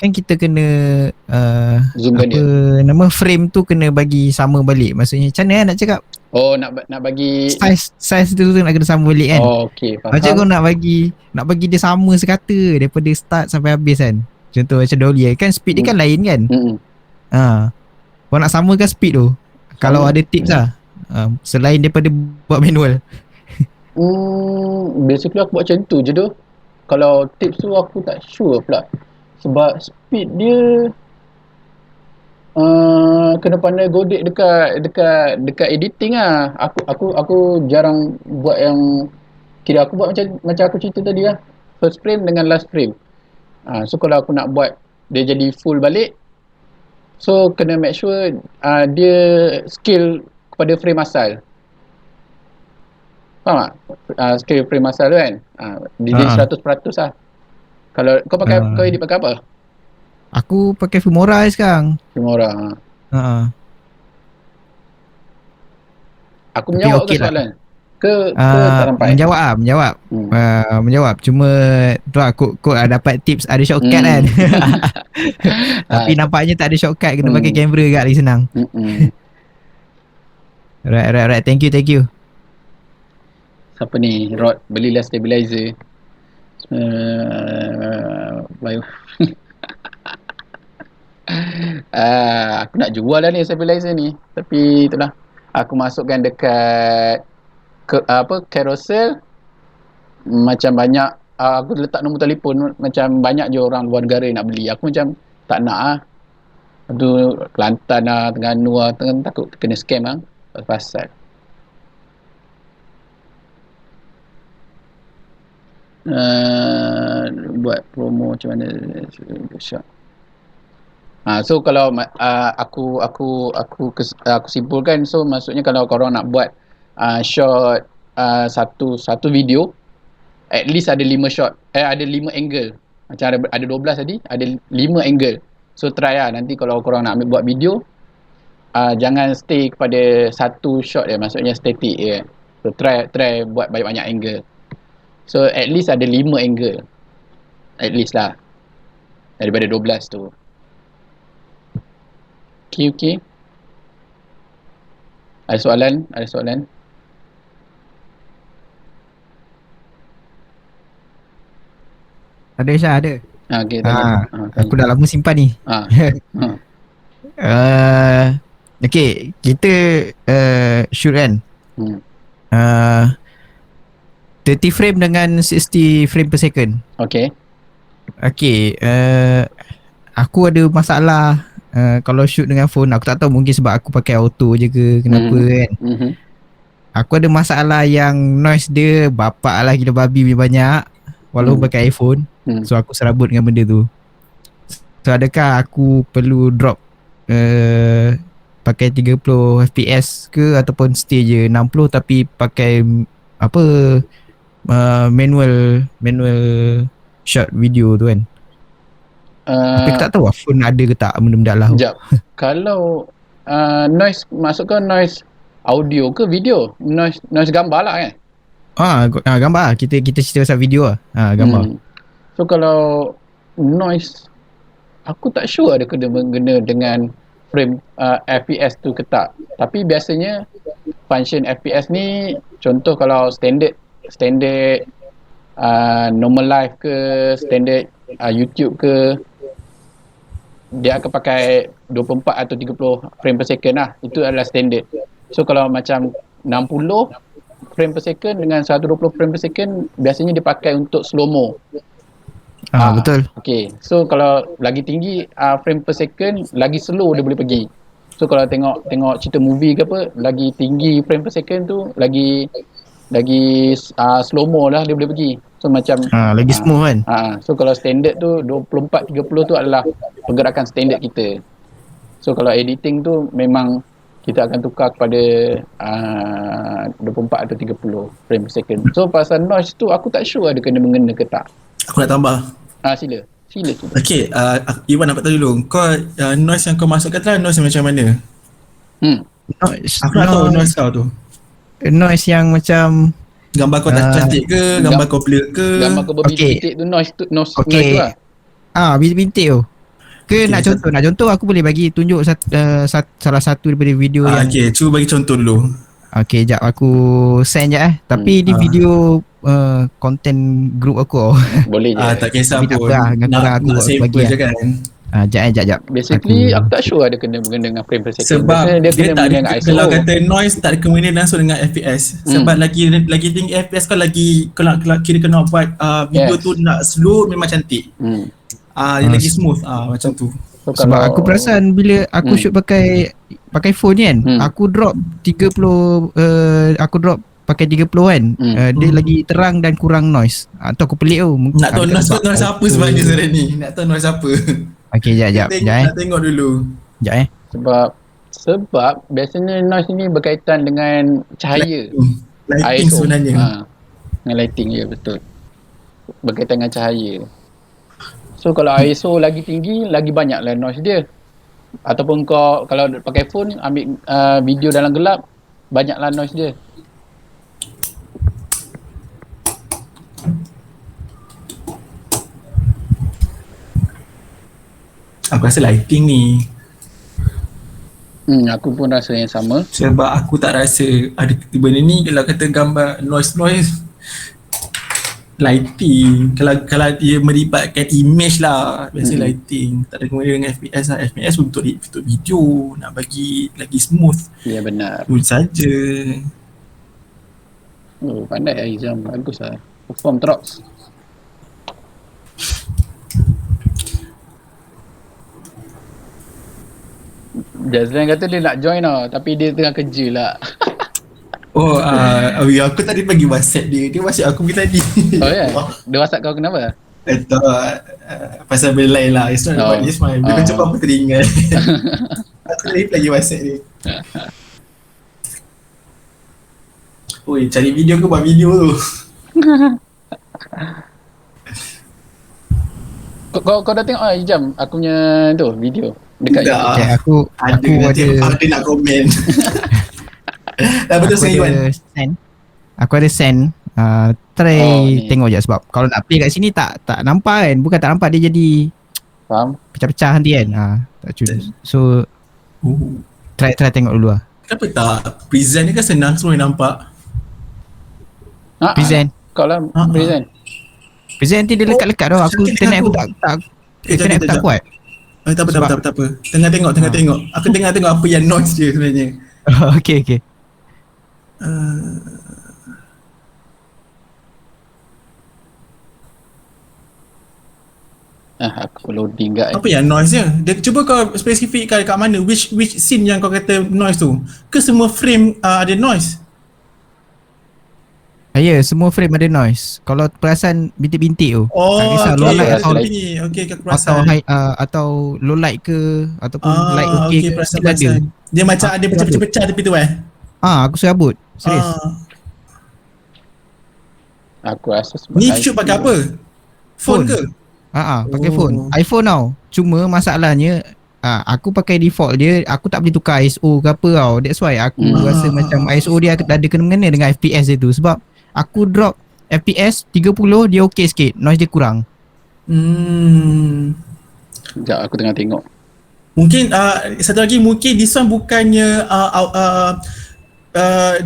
kan kita kena zoomkan dia. Nama frame tu kena bagi sama balik. Maksudnya macam mana nak cakap? Nak bagi size tu nak kena sama balik kan. Okey, faham. Macam kau nak bagi dia sama sekata daripada start sampai habis kan. Contoh macam dolly kan, speed dia kan lain kan. Kau nak samakan speed tu, kalau ada tips lah selain daripada buat manual. Basically aku buat macam tu je tu. Kalau tips tu aku tak sure pula, sebab speed dia kena pandai godek dekat editing lah. Aku jarang buat yang kira, aku buat macam aku cerita tadi lah, first frame dengan last frame. So kalau aku nak buat dia jadi full balik, so kena make sure dia scale kepada frame asal. Faham tak? Scale frame asal tu kan, dia jadi 100% lah. Kalau kau edit pakai apa? Aku pakai Filmora sekarang. Filmora. Aku Tapi menjawab okay ke soalan? Ke tak sampai? Menjawab. Cuma tu aku dapat tips ada shortcut kan. Tapi nampaknya tak ada shortcut, kena pakai kamera kat lagi senang. Right. Thank you. Siapa ni? Rod, belilah stabilizer. Aku nak jual lah ni stabilizer ni, tapi itulah, aku masukkan dekat carousel, macam banyak aku letak nombor telefon, macam banyak je orang luar negara nak beli. Aku macam tak nak lah. Tu Kelantan lah, Terengganu lah, takut kena scam lah pasal. buat promo macam mana shot. So kalau aku simpulkan, so maksudnya kalau korang nak buat shot satu video, at least ada 5 shot, ada 5 angle. Macam ada 12 tadi, ada 5 angle. So try lah, nanti kalau korang nak buat video, jangan stay kepada satu shot je, maksudnya static je. So try buat banyak-banyak angle. So at least ada 5 angle. At least lah, daripada 12 tu. Okay. Ada soalan? Ada Syah, ada. Okay, aku dah lama simpan ni. Okay, kita shoot kan. 30 frame dengan 60 frame per second. Okay, aku ada masalah kalau shoot dengan phone. Aku tak tahu, mungkin sebab aku pakai auto je ke kenapa kan. Aku ada masalah yang noise dia bapak lah, gila babi banyak walaupun pakai iPhone. So aku serabut dengan benda tu. So adakah aku perlu drop pakai 30 fps ke, ataupun stay je 60 tapi pakai manual shot video tu kan. Tapi tak tahu phone ada ke tak benda-benda lah. Sekejap. Kalau noise, masukkan noise audio ke video? Noise gambar lah kan? Gambar. Kita cerita pasal video lah. Gambar. So kalau noise, aku tak sure ada kena dengan frame FPS tu ke tak. Tapi biasanya function FPS ni, contoh kalau standard normal live ke, standard YouTube ke, dia akan pakai 24 atau 30 frame per second lah. Itu adalah standard. So kalau macam 60 frame per second dengan 120 frame per second, biasanya dia pakai untuk slow-mo. Betul. Okay, so kalau lagi tinggi frame per second, lagi slow dia boleh pergi. So kalau tengok cerita movie ke apa, lagi tinggi frame per second tu, lagi slow-mo lah dia boleh pergi. So macam lagi smooth kan. So kalau standard tu 24 30 tu adalah pergerakan standard kita. So kalau editing tu memang kita akan tukar kepada 24 atau 30 frame per second. So pasal noise tu aku tak sure ada kena-mengena ke tak. Aku nak tambah. Sila. Okay, Iwan nak tahu dulu. Kau noise yang kau masukkan tu noise macam mana? Aku nak tahu noise kau tu. Noise yang macam gambar kau tak cantik ke, gambar kau blur ke, gambar kau berbintik tu, noise tu lah. Bintik tu. Ke nak contoh aku boleh bagi tunjuk salah satu daripada video yang. Okay, cuba bagi contoh dulu. Okay, jap aku send je tapi ni video konten group aku. Boleh je. Tak kisah pun. Nak sample je kan. Jap. Basically aku tak sure ada kena-mengena dengan frame per second. Sebab dia kena tak dengan ISO. Kalau kata noise tak ada kena langsung dengan FPS. Sebab lagi tinggi FPS kau lagi kalau kira kena buat video tu nak slow memang cantik. Dia lagi smooth macam tu. So, sebab aku perasan bila aku shoot pakai phone kan, aku drop 30 aku drop pakai 30 kan, dia lagi terang dan kurang noise. Tu aku pelik tu. Nak tahu noise apa sebenarnya sekarang ni? Nak tahu noise apa? Okay, jap. Nak tengok dulu. Jap Sebab biasanya noise ni berkaitan dengan cahaya. Lighting sebenarnya. Dengan lighting, ya betul. Berkaitan dengan cahaya. So kalau ISO lagi tinggi, lagi banyaklah noise dia. Ataupun kau kalau pakai phone ambil video dalam gelap, banyaklah noise dia. Aku rasa lighting ni. Aku pun rasa yang sama. Sebab aku tak rasa ada benda ni. Kalau kata gambar noise lighting, kalau dia melibatkan image lah, biasa lighting. Tak ada kemudian dengan FPS lah. FPS untuk video, nak bagi lagi smooth. Ya benar. Itu saja. Pandai Aizam, bagus lah. Perform Trox. Jazlan kata dia nak join tau, tapi dia tengah kerja lah. Oh, aku tadi bagi WhatsApp dia. Dia WhatsApp aku tadi. Oh ya? Dia WhatsApp kau kenapa? Tak, pasal benda lain lah. It's not about this one. Dia macam apa teringat. Aku tadi lagi WhatsApp dia. Oi, cari video ke buat video tu? Kau dah tengok Ijam aku punya tu video dekat Tak. YouTube? Okay, aku Ada nak komen. Dah betul saya Iwan. Aku ada send. Try ni. tengok je sebab kalau nak play kat sini tak nampak kan. Bukan tak nampak, dia jadi Faham? pecah-pecah nanti kan. Tak curi. So try tengok dulu lah. Kenapa tak? Present ni kan senang, semua yang nampak. Present. Kau lah present. Present nanti dia lekat-lekat tau. Aku sakit internet aku aku. tak internet aku tak kuat. Tak apa. Tengah tengok. Aku tengah tengok apa yang noise dia sebenarnya. Okay. Aku loading kat Apa yang noise dia? Cuba kau spesifikkan kat mana, which scene yang kau kata noise tu? Ke semua frame ada noise? Ya, semua frame ada noise. Kalau perasan bintik-bintik tu. Oh, tak kisah okay, low light perasan. atau low light ke ataupun light okay, ke. perasan. Dia macam ada pecah-pecah tepi tu Aku serabut. Serius. Aku rasa sebab Ni shoot pakai apa? Phone ke? Pakai phone. iPhone tau. Cuma masalahnya aku pakai default dia, aku tak boleh tukar ISO ke apa tau. That's why aku rasa macam ISO dia ada kena-mengena dengan FPS dia tu. Sebab aku drop FPS 30, dia okey sikit. Noise dia kurang. Sekejap aku tengah tengok. Mungkin satu lagi, mungkin this one bukannya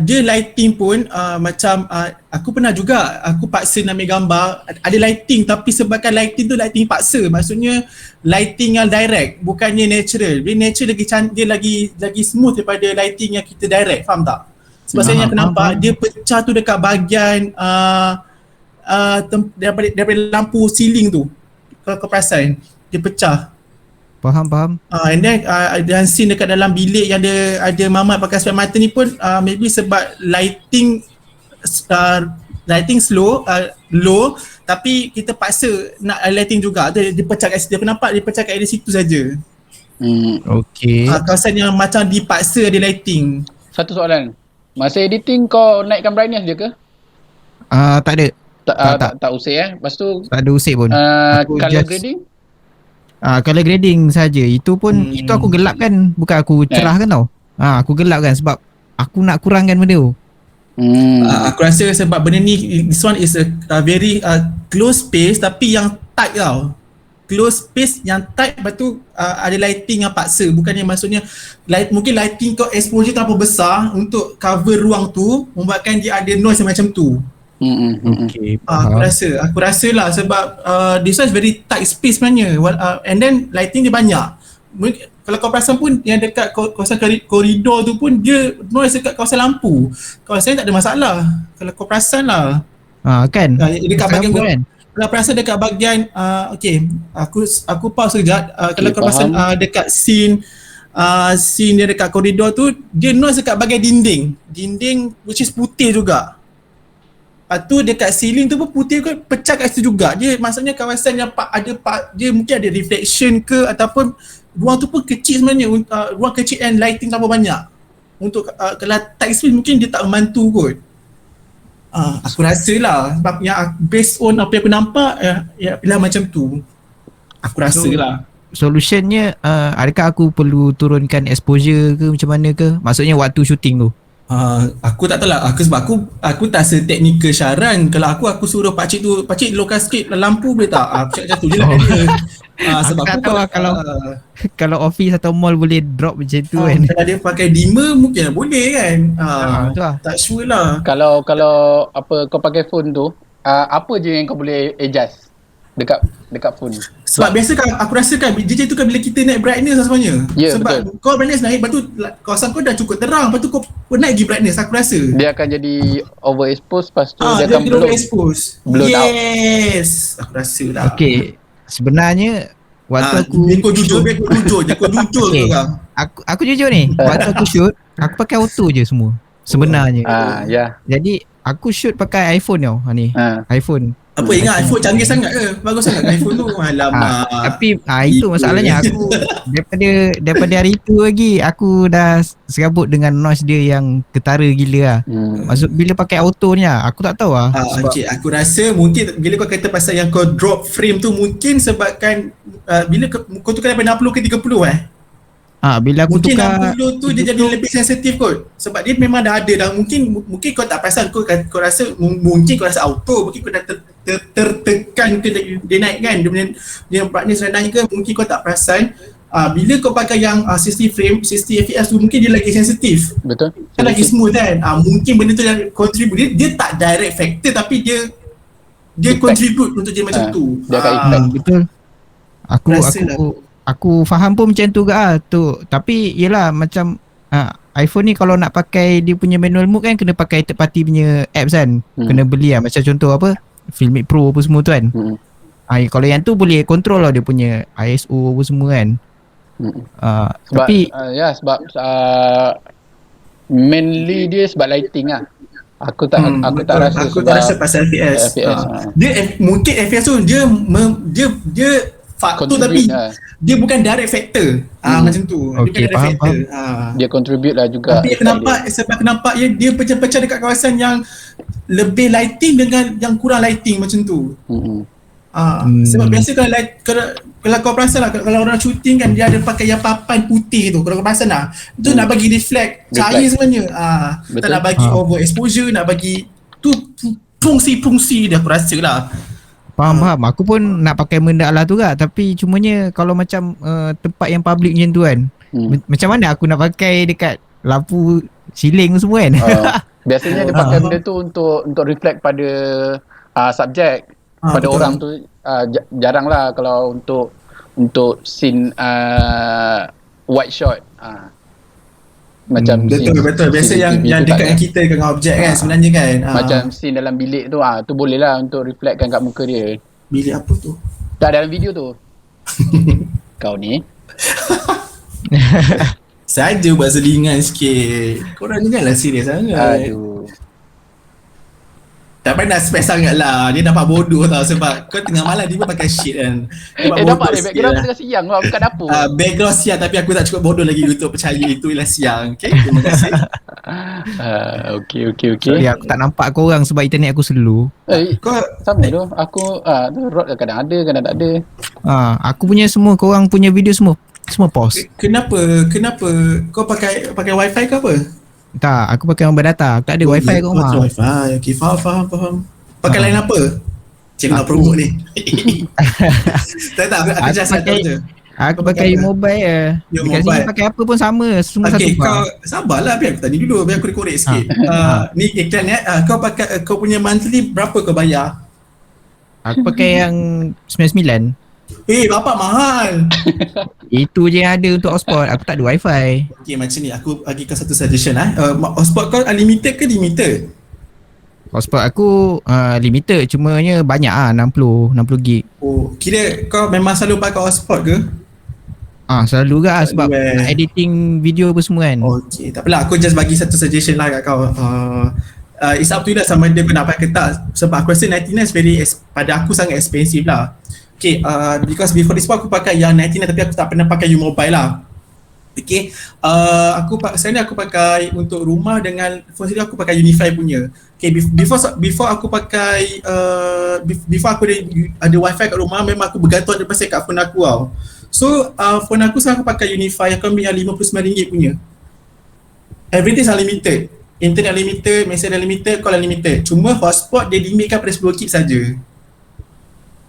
dia lighting pun macam aku pernah juga aku paksa nak ambil gambar, ada lighting tapi sebabkan lighting tu lighting paksa, maksudnya lighting yang direct bukannya natural. Dia natural dia lagi smooth daripada lighting yang kita direct, faham tak? Sebab saya yang nampak dia pecah tu dekat bahagian daripada lampu ceiling tu. Kalau kau perasan dia pecah. Faham. And then dan scene dekat dalam bilik yang ada mamat pakai spek mata ni pun maybe sebab lighting low tapi kita paksa nak lighting juga. Dia pecah kat situ. Aku nampak dia pecah kat area situ saja. Okay. Kawasan yang macam dipaksa ada lighting. Satu soalan. Masa editing kau naikkan brightness je ke? Tak ada. Tak usik Lepas tu tak ada usik pun. Color grading? Color grading saja. Itu pun itu aku gelapkan, bukan aku cerahkan tau. Aku gelapkan sebab aku nak kurangkan benda tu. Aku rasa sebab benda ni, this one is a very close space tapi yang tight tau. Close space yang tight, lepas tu ada lighting yang paksa. Bukannya maksudnya mungkin lighting kau exposure terlalu besar untuk cover ruang tu, membuatkan dia ada noise macam tu. Okay, aku rasa lah sebab this one is very tight space sebenarnya, and then lighting dia banyak. Kalau kau perasan pun yang dekat kawasan koridor tu pun dia noise dekat kawasan lampu. Kawasan tak ada masalah kalau kau perasan lah. Kan? Dekat bahagian kan? Kalau perasan dekat bahagian okay, aku pause sekejap. Kalau kau perasan dekat scene dia dekat koridor tu, dia noise dekat bahagian dinding which is putih juga. Lepas tu dekat ceiling tu pun putih ke, pecah kat situ juga. Dia maksudnya kawasan yang dia mungkin ada reflection ke ataupun ruang tu pun kecil sebenarnya, ruang kecil and lighting terlalu banyak. Untuk kalau tight space mungkin dia tak membantu kot. Aku rasa lah sebab yang based on apa yang aku nampak ialah macam tu. Aku rasa lah. Solutionnya adakah aku perlu turunkan exposure ke macam mana ke? Maksudnya waktu shooting tu. Aku tak tahu lah. Sebab aku tak se-technical Syaran. Kalau aku suruh pakcik tu, pakcik lokan sikit lampu boleh tak? Aku cakap macam tu je lah dia. Sebab aku tak tahu lah kalau office atau mall boleh drop macam tu kan. Kalau dia pakai dimmer mungkin boleh kan. Betul lah. Tak sure lah. Kalau apa kau pakai phone tu, apa je yang kau boleh adjust dekat phone? Sebab biasa kan aku rasa kan DJ tu kan bila kita naik brightness lah sebenarnya. Sebab betul. Kau brightness naik, lepas tu kawasan kau dah cukup terang, lepas tu kau naik lagi brightness, aku rasa dia akan jadi overexpose, lepas tu dia akan blow expose. Yes, aku rasa lah. Okay, sebenarnya waktu kau jujur je kau okay. Aku jujur ni, waktu aku shoot aku pakai auto je semua. sebenarnya. Ya. Jadi aku shoot pakai iPhone tau ni. iPhone. Apa ingat iPhone canggih sangat ke? Bagus sangat iPhone tu. Alamak. Tapi itu masalahnya aku daripada hari tu lagi aku dah serabut dengan noise dia yang ketara gila lah. Maksud bila pakai auto ni lah, aku tak tahu lah. Okay, aku rasa mungkin bila kau kata pasal yang kau drop frame tu mungkin sebabkan bila kau tukar daripada 60 ke 30 bila aku mungkin tukar 60 tu dia jadi lebih sensitif kot. Sebab dia memang dah ada dah. Mungkin kau tak perasan, kau rasa mungkin kau rasa auto, mungkin kau dah tertekan ke dia naik kan, dia brightness dah naik ke, mungkin kau tak perasan. Bila kau pakai yang 60 frame 60 fps tu mungkin dia lagi sensitif. Betul. Kan lagi smooth kan. Mungkin benda tu yang contribute. Dia tak direct factor tapi dia contribute untuk dia macam tu. Dia akan impact. Betul. Aku faham pun macam tu ke tu. Tapi yelah macam iPhone ni kalau nak pakai dia punya manual mode kan kena pakai third party punya apps kan. Kena beli lah. Macam contoh apa Filmic Pro apa semua tu kan. Kalau yang tu boleh control lah dia punya ISO apa semua kan. Sebab, tapi sebab mainly dia sebab lighting lah. Aku tak rasa pasal FPS. Dia mungkin FPS tu dia faktor tapi dia bukan direct factor. Macam tu. Okay, dia bukan direct factor. Dia contribute lah juga. Tapi sebab kenapa dia pecah-pecah dekat kawasan yang lebih lighting dengan yang kurang lighting macam tu. Sebab biasa kalau kau perasan lah, kalau orang shooting kan dia ada pakai yang papan putih tu, kalau kau perasan lah tu nak bagi reflect cahaya sebenarnya. Tak nak bagi overexposure, nak bagi tu fungsi dia aku rasa lah. Faham. Aku pun nak pakai benda lah tu kak. Tapi cumanya kalau macam tempat yang public macam tu kan, macam mana aku nak pakai dekat lampu siling semua kan. Biasanya dia pakai benda tu untuk reflect pada subjek. Pada betul. orang tu jarang lah kalau untuk scene wide shot. Macam betul. Biasa yang dekat dengan kita dengan objek kan sebenarnya kan. Macam scene dalam bilik tu tu boleh lah untuk reflectkan kat muka dia. Bilik apa tu? Tak, dalam video tu. Kau ni saja buat selingan sikit. Korang ni kan lah serius sangat. Aduh. Tak payah nak spek sangat lah. Dia nampak bodoh tau sebab kau tengah malam dia pun pakai shit kan. Nampak dia background tengah siang lah bukan dapur. Background siang tapi aku tak cukup bodoh lagi untuk percaya itu ialah siang. Okay, terima kasih. Okay. Sorry aku tak nampak korang sebab internet aku slow. Kau sama tu. Aku rod kadang ada kadang tak ada. Aku punya semua, korang punya video semua pause. Kenapa kau pakai wifi ke apa? Tak, aku pakai mobile data. Aku tak ada wifi kat rumah. Wifi. Okay, faham. Pakai line apa? Cik nak promote ni. Tak, aku just cakap je. Aku pakai mobile dekat sini pakai apa pun sama. Semua satu kau sabarlah biar aku tanya dulu. Biar aku korek sikit. Ni iklan kau punya monthly berapa kau bayar? Aku pakai yang 99. Bapak mahal. Itu je yang ada untuk hotspot. Aku tak ada wifi. Okay, macam ni aku bagi kau satu suggestion hotspot kau unlimited ke limited? Hotspot aku limited, cumanya banyak 60 gig. Kira kau memang selalu pakai hotspot ke? Selalu ke sebab nak editing video apa semua kan. Okay, tak apalah, aku just bagi satu suggestion lah kat kau. It's up to you lah sama ada kau nak pakai ke tak. Sebab aku rasa 99 pada aku sangat expensive lah. Okay, because before this aku pakai yang 99 tapi aku tak pernah pakai U-Mobile lah. Okay, sekarang ni aku pakai untuk rumah dengan phone sendiri aku pakai Unify punya. Okay, before aku pakai before aku ada wifi kat rumah memang aku bergantung daripada kat phone aku tau. So phone aku sekarang aku pakai Unify aku ambil yang RM59 punya. Everything is unlimited. Internet unlimited, message unlimited, call unlimited. Cuma hotspot dia limitkan pada 10 GB saja.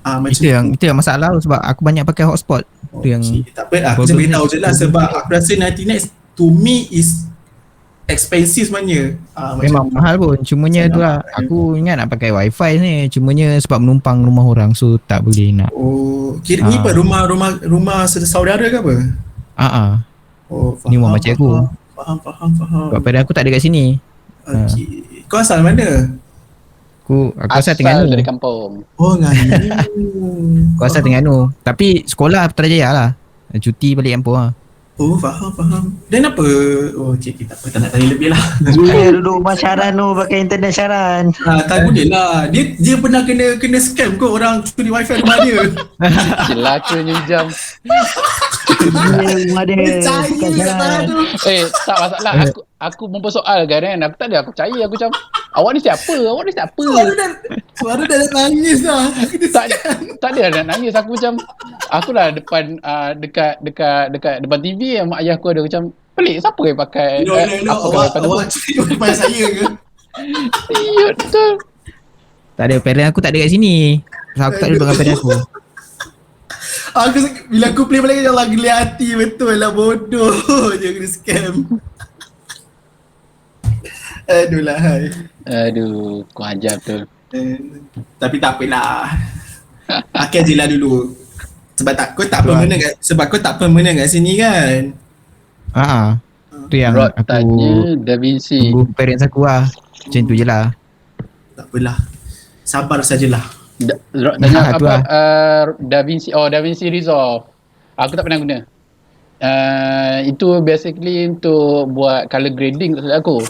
Itu yang masalah sebab aku banyak pakai hotspot. Tak apa, aku just beritahu je lah sebab aku rasa 99 to me is expensive sebenarnya. Memang mahal pun, cumanya tu lah. Aku ingat nak pakai wifi ni, cumanya sebab menumpang rumah orang so tak boleh nak. Kira ni apa, rumah saudara ke apa? Faham. Ni rumah macam aku. Faham. Sebab pada aku tak ada kat sini. Okay. Kau asal mana? Aku asal Terengganu. Dari kampung. Terengganu. Aku asal Terengganu. Tapi sekolah Putrajaya lah. Cuti balik kampung lah. Oh, faham. Dan apa? Oh, cik, tak apa, tak nak tanya lebih lah. Dia duduk rumah Syaran tu pakai internet Syaran. Tak boleh lah. Dia pernah kena scam kot orang curi wifi rumah dia. Celakanya jam. Rumah dia. Percaya tu. Tak masalah. Aku mempersoalkan kan. Aku tak ada. Aku percaya. Aku macam, awak ni siapa? Suara dah nangis dah. Tak ada nak nangis. Aku macam, aku dah dekat depan TV yang mak ayah aku ada macam, pelik siapa yang pakai Awak curi wifi saya ke? Siut betul. Tak ada, parent aku tak ada kat sini. Aku tak duduk dengan parent aku. Bila aku play balik Allah geli hati betul lah, bodoh je kena scam. Aduh lah hai. Aduh, kau ajar betul. Tapi tak apalah. Pakai je lah dulu. Sebab kau tak permanent kat sini kan. Tu yang Rod aku tanya Da Vinci. tunggu parents aku lah. Macam tu je lah. Tak apalah. Sabar sajalah. Rod tanya apa? Da Vinci. Oh, Da Vinci Resolve. Aku tak pernah guna. Itu basically untuk buat color grading tak salah aku.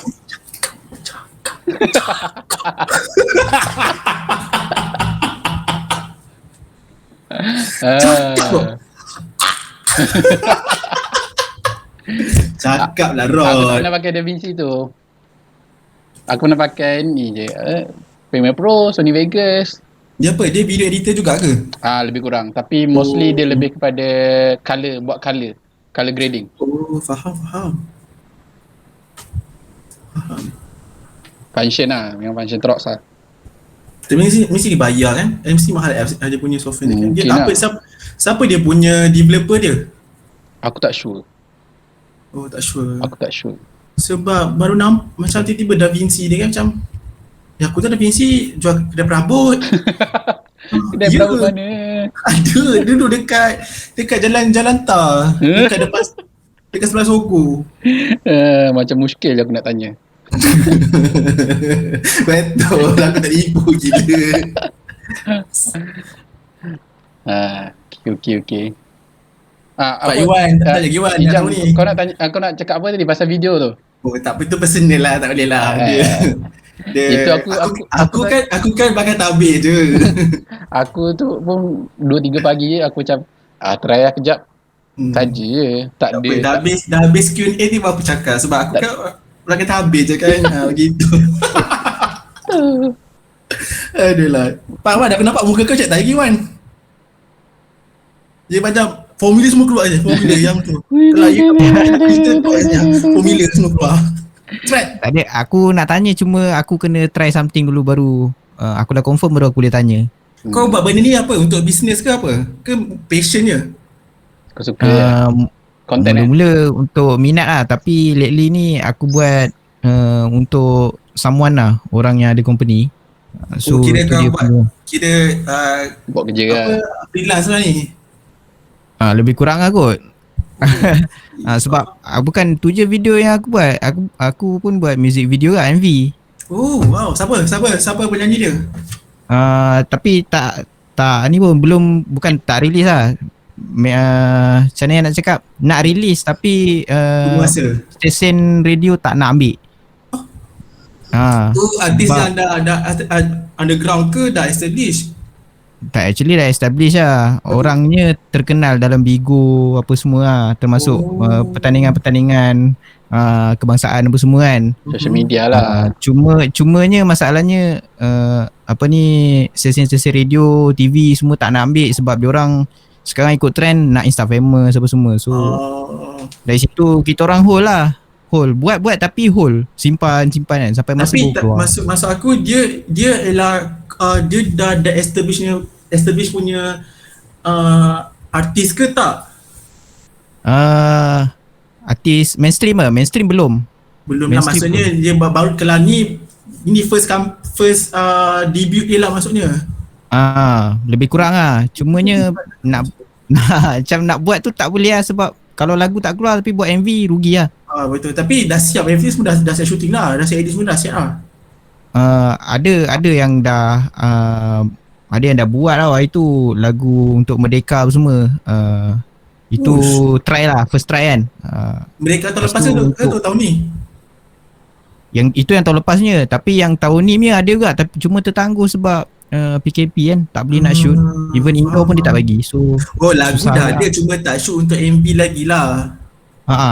Cakap lah Aku tak Rod. pernah pakai Da Vinci tu. Aku pernah pakai ni je. Premiere Pro, Sony Vegas. Dia apa? Dia video editor juga ke? Lebih kurang. Tapi mostly dia lebih kepada color, buat color grading. Oh, faham. Function lah, memang function terus lah. Tapi mesti dibayar kan? Mesti mahal dia punya software ni. Mungkin Dia tak apa, lah. siapa dia punya developer dia? Aku tak sure. Oh, tak sure. Aku tak sure. Sebab baru macam tiba-tiba Da Vinci dia kan macam, ya aku tu Da Vinci jual kedai perabot. Kedai Ya. berapa mana? Ada, duduk dekat jalan tar. Dekat sebelah Sogo. Macam muskil aku nak tanya. Betul, aku tak ibu gila. Okay. Pak Iwan, tak tanya Iwan Ijam, ni. kau nak cakap apa tadi pasal video tu? Oh, tak apa, tu personal lah, tak boleh lah. Itu aku kan bakal tabir je. Aku tu pun 2-3 pagi je aku macam try lah kejap. Saja je. Tak ada. Dah habis Q&A ni baru aku cakap sebab aku kan bakal tabir je kan. Begitu. Aduh lah. Pak Wan, dah nampak muka kau cak tak lagi Wan? Dia macam formula semua keluar je. Formula yang tu. Kalau formula semua keluar. Cepat. Tak ada, aku nak tanya cuma aku kena try something dulu baru aku dah confirm baru aku boleh tanya. Kau buat benda ni apa? Untuk bisnes ke apa? Ke passion je? Kau suka content mula-mula untuk minat lah, tapi lately ni aku buat untuk someone lah, orang yang ada company. So kira tu kau dia buat punya, buat kerja lah. freelance lah ni. lebih kurang lah kot. Sebab bukan tu je video yang aku buat. Aku pun buat music video lah, MV. Oh wow, siapa penyanyi dia? Tapi tak ni pun bukan tak release lah. Macam mana nak cakap, nak release tapi stesen radio tak nak ambil. Tu artis yang dah underground ke dah established? Tak, actually dah establish lah. Orangnya terkenal dalam Bigo apa semua lah. Termasuk pertandingan-pertandingan kebangsaan apa semua kan. Social media lah. Cumanya masalahnya stesen-stesen radio, TV semua tak nak ambil sebab diorang sekarang ikut trend nak Insta famous apa semua. So dari situ kita orang hold lah. Buat tapi hold. Simpan kan sampai masa keluar. Tapi maksud aku dia ialah dia dah establish punya artis ke tak? Artis mainstream lah. Mainstream belum lah, maksudnya pun. Dia baru kelar ni. Ini first debut dia lah maksudnya. Lebih kurang lah. Cumanya macam nak buat tu tak boleh lah sebab kalau lagu tak keluar tapi buat MV rugi lah. Betul. Tapi dah siap MV semua dah siap shooting lah. Dah siap edit semua dah siap lah. Ada yang dah ada yang dah buat lah itu lagu untuk Merdeka apa semua. Itu try lah, first try kan. Mereka tahun lepas tu tahun ni? Yang itu yang tahun lepasnya. Tapi yang tahun ni punya ada juga, tapi cuma tertangguh sebab PKP kan, tak boleh nak shoot. Even indoor pun dia tak bagi. So lagu dah ada, cuma tak shoot untuk MV lagi lah.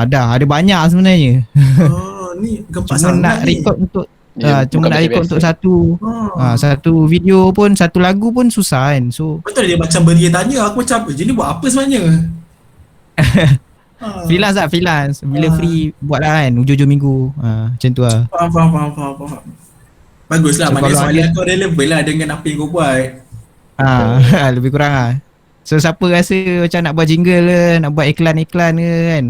Dah ada banyak sebenarnya. Ni gempak cuma sangat nak ni. record untuk bukan cuma nak record biasa. untuk satu video pun, satu lagu pun susah kan. So Betul dia macam beria tanya aku macam je ni buat apa sebenarnya? freelance lah, freelance. Bila free buat lah kan, hujung-hujung minggu. Macam tu lah. Faham. Baguslah, So, maknanya kalau soalan kau relevan lah dengan apa yang kau buat. Lebih kurang lah. So siapa rasa macam nak buat jingle ke, nak buat iklan-iklan ke kan,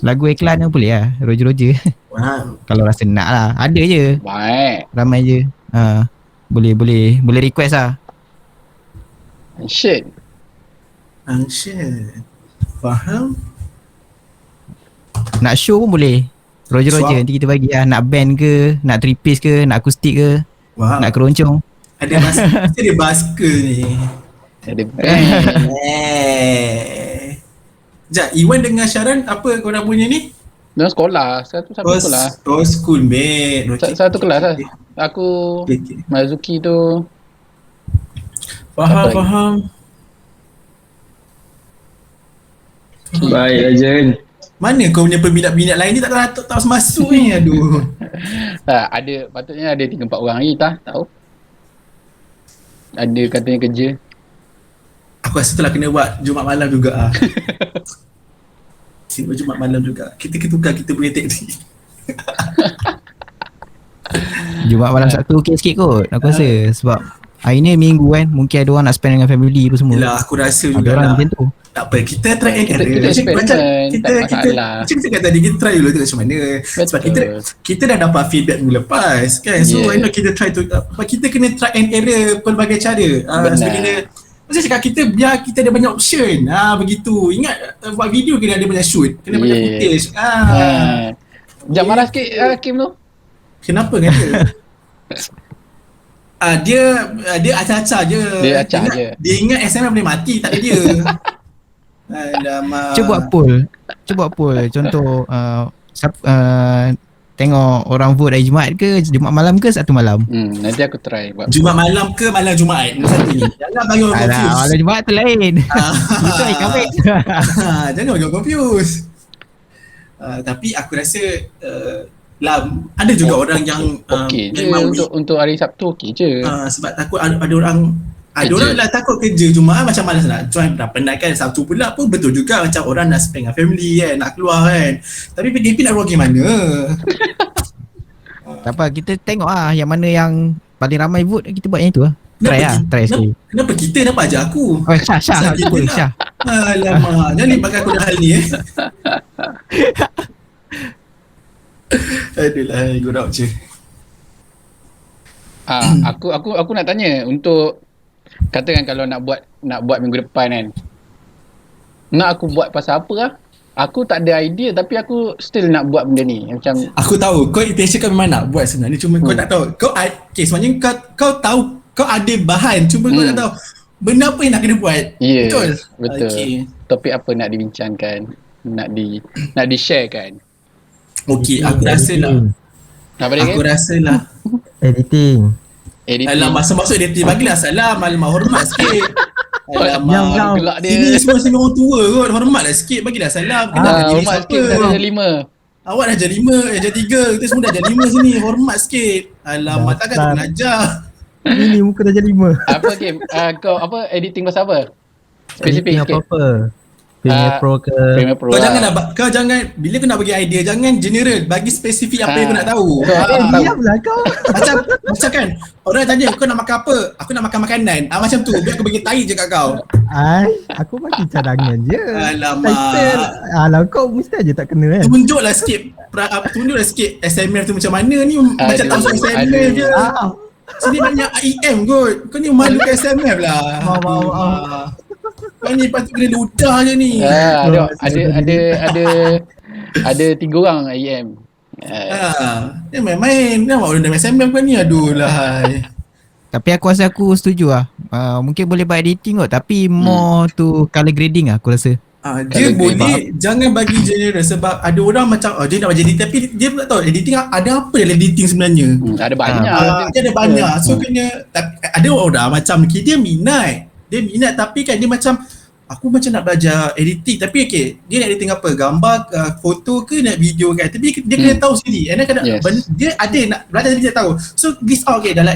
lagu iklan ke boleh lah, Roger. Kalau rasa nak lah, ada je. Baik. Ramai je. Boleh request lah. Shit. Faham? Nak show pun boleh. Roger, nanti kita bagi lah. Nak band ke, nak three piece ke, nak akustik ke, nak keroncong. Ada basker ni. Ada band. Sekejap, Iwan dengan Syaran apa kau nak punya ni? Dalam sekolah. Satu sekolah. Schoolmate. Satu kelas lah. Aku Okay. Mazuki tu. Faham. Baik Jen. Mana kau punya peminat-peminat lain ni tak masuk ni, aduh. Ada, patutnya ada 3-4 orang lagi tahu. Ada katanya kerja. Aku rasa telah kena buat Jumaat malam juga ah. Jumaat malam juga. Kita tukar kita punya teknik. Jumaat malam Sabtu okey sikit kot aku rasa. Sebab hari ni minggu kan, mungkin ada orang nak spend dengan family tu semua. Yelah, aku rasa ada juga orang lah. macam tu. Tak apa, kita try and error. Kita experiment, tak masalah. Macam kita kata tadi, kita try dulu tengok macam mana. Sebab kita dah dapat feedback minggu lepas kan. So why not kita try to, kita kena try and error pelbagai cara. Sebagainya. Macam cakap kita, biar kita ada banyak option. Begitu. Ingat buat video kena ada banyak shoot. Kena banyak footage. Jangan marah sikit Hakim tu. Kenapa kan dia? Dia acah-acah je. Dia ingat SMS boleh mati, tak ada dia. Alamak. Cuba buat poll. Contoh tengok orang vote hari Jumaat ke, Jumaat malam ke, Sabtu malam. Nanti aku try buat. Jumaat malam ke malam Jumaat? Satu ni. Jangan bagi orang confuse. Malam Jumaat tu lain. Itu hari Khamis. Jangan bagi orang confuse. Tapi aku rasa ada juga orang yang okey je untuk hari Sabtu okey je. Sebab takut ada orang lah takut kerja Jumaat macam malas nak join, dah penat kan. Sabtu pula pun betul juga macam orang nak spend dengan family kan, nak keluar kan. Tapi PKP nak keluar gimana? Tak apa, kita tengok yang mana yang paling ramai vote, kita buat yang tu lah. Try sekali. Kenapa kita nampak je aku? Syah. Alamak, jangan libatkan aku dalam hal ni Aduhlah, gurau je. Aku nak tanya untuk katakan kalau nak buat minggu depan kan. Nak aku buat pasal apa lah? Aku tak ada idea tapi aku still nak buat benda ni. Macam aku tahu kau intention kau memang nak buat sebenarnya, cuma kau tak tahu. Sebenarnya kau tahu kau ada bahan, cuma kau tak tahu benda apa yang nak kena buat. Betul. Topik apa nak dibincangkan, nak di-share kan. Okey, aku rasa lah. Editing. Alah, masa masuk editing bagilah salam, alamak hormat sikit. Alamak, gelak dia. Ini semua orang tua kot, hormatlah sikit, bagilah salam. Hormat sikit, dah jadi 5. Awak dah jadi 5, jadi 3, kita semua dah jadi 5 sini, hormat sikit. Alamak, takkan tu belajar. Ini muka dah jadi 5. Apa Kim? Kau editing pasal apa? Spesifik sikit. Apa-apa. Premiere Pro ke. Kau jangan bila kau nak bagi idea, jangan general, bagi spesifik apa yang kau nak tahu. Diamlah kau. Macam kan orang tanya kau nak makan apa, aku nak makan makanan. Macam tu, biar aku bagi tahi je kat kau. Aku bagi cadangan je. Alamak. Kau mesti aja tak kena kan. Tunjuklah sikit SMF tu macam mana ni, macam tak masuk SMF je. Sini banyak IM kot. Kau ni malukan SMF lah. Kau ni patut kena ludah je ni. Ada 3 orang IM. Dia main-main. Nampak orang dah main SMF kau ni, aduh lah. Tapi aku rasa aku setuju lah. Mungkin boleh buat editing kot, tapi more to colour grading lah aku rasa. Dia boleh jangan bagi general sebab ada orang macam dia nak jadi tapi dia tak tahu editing ada apa dalam editing sebenarnya. Ada banyak. Dia ada banyak. So kena ada orang macam dia minat tapi kan dia macam aku macam nak belajar editing tapi dia nak editing apa? Gambar, foto ke nak video kan. Tapi dia kena tahu sendiri. And kadang dia ada nak belajar tapi dia tak tahu. So list out dalam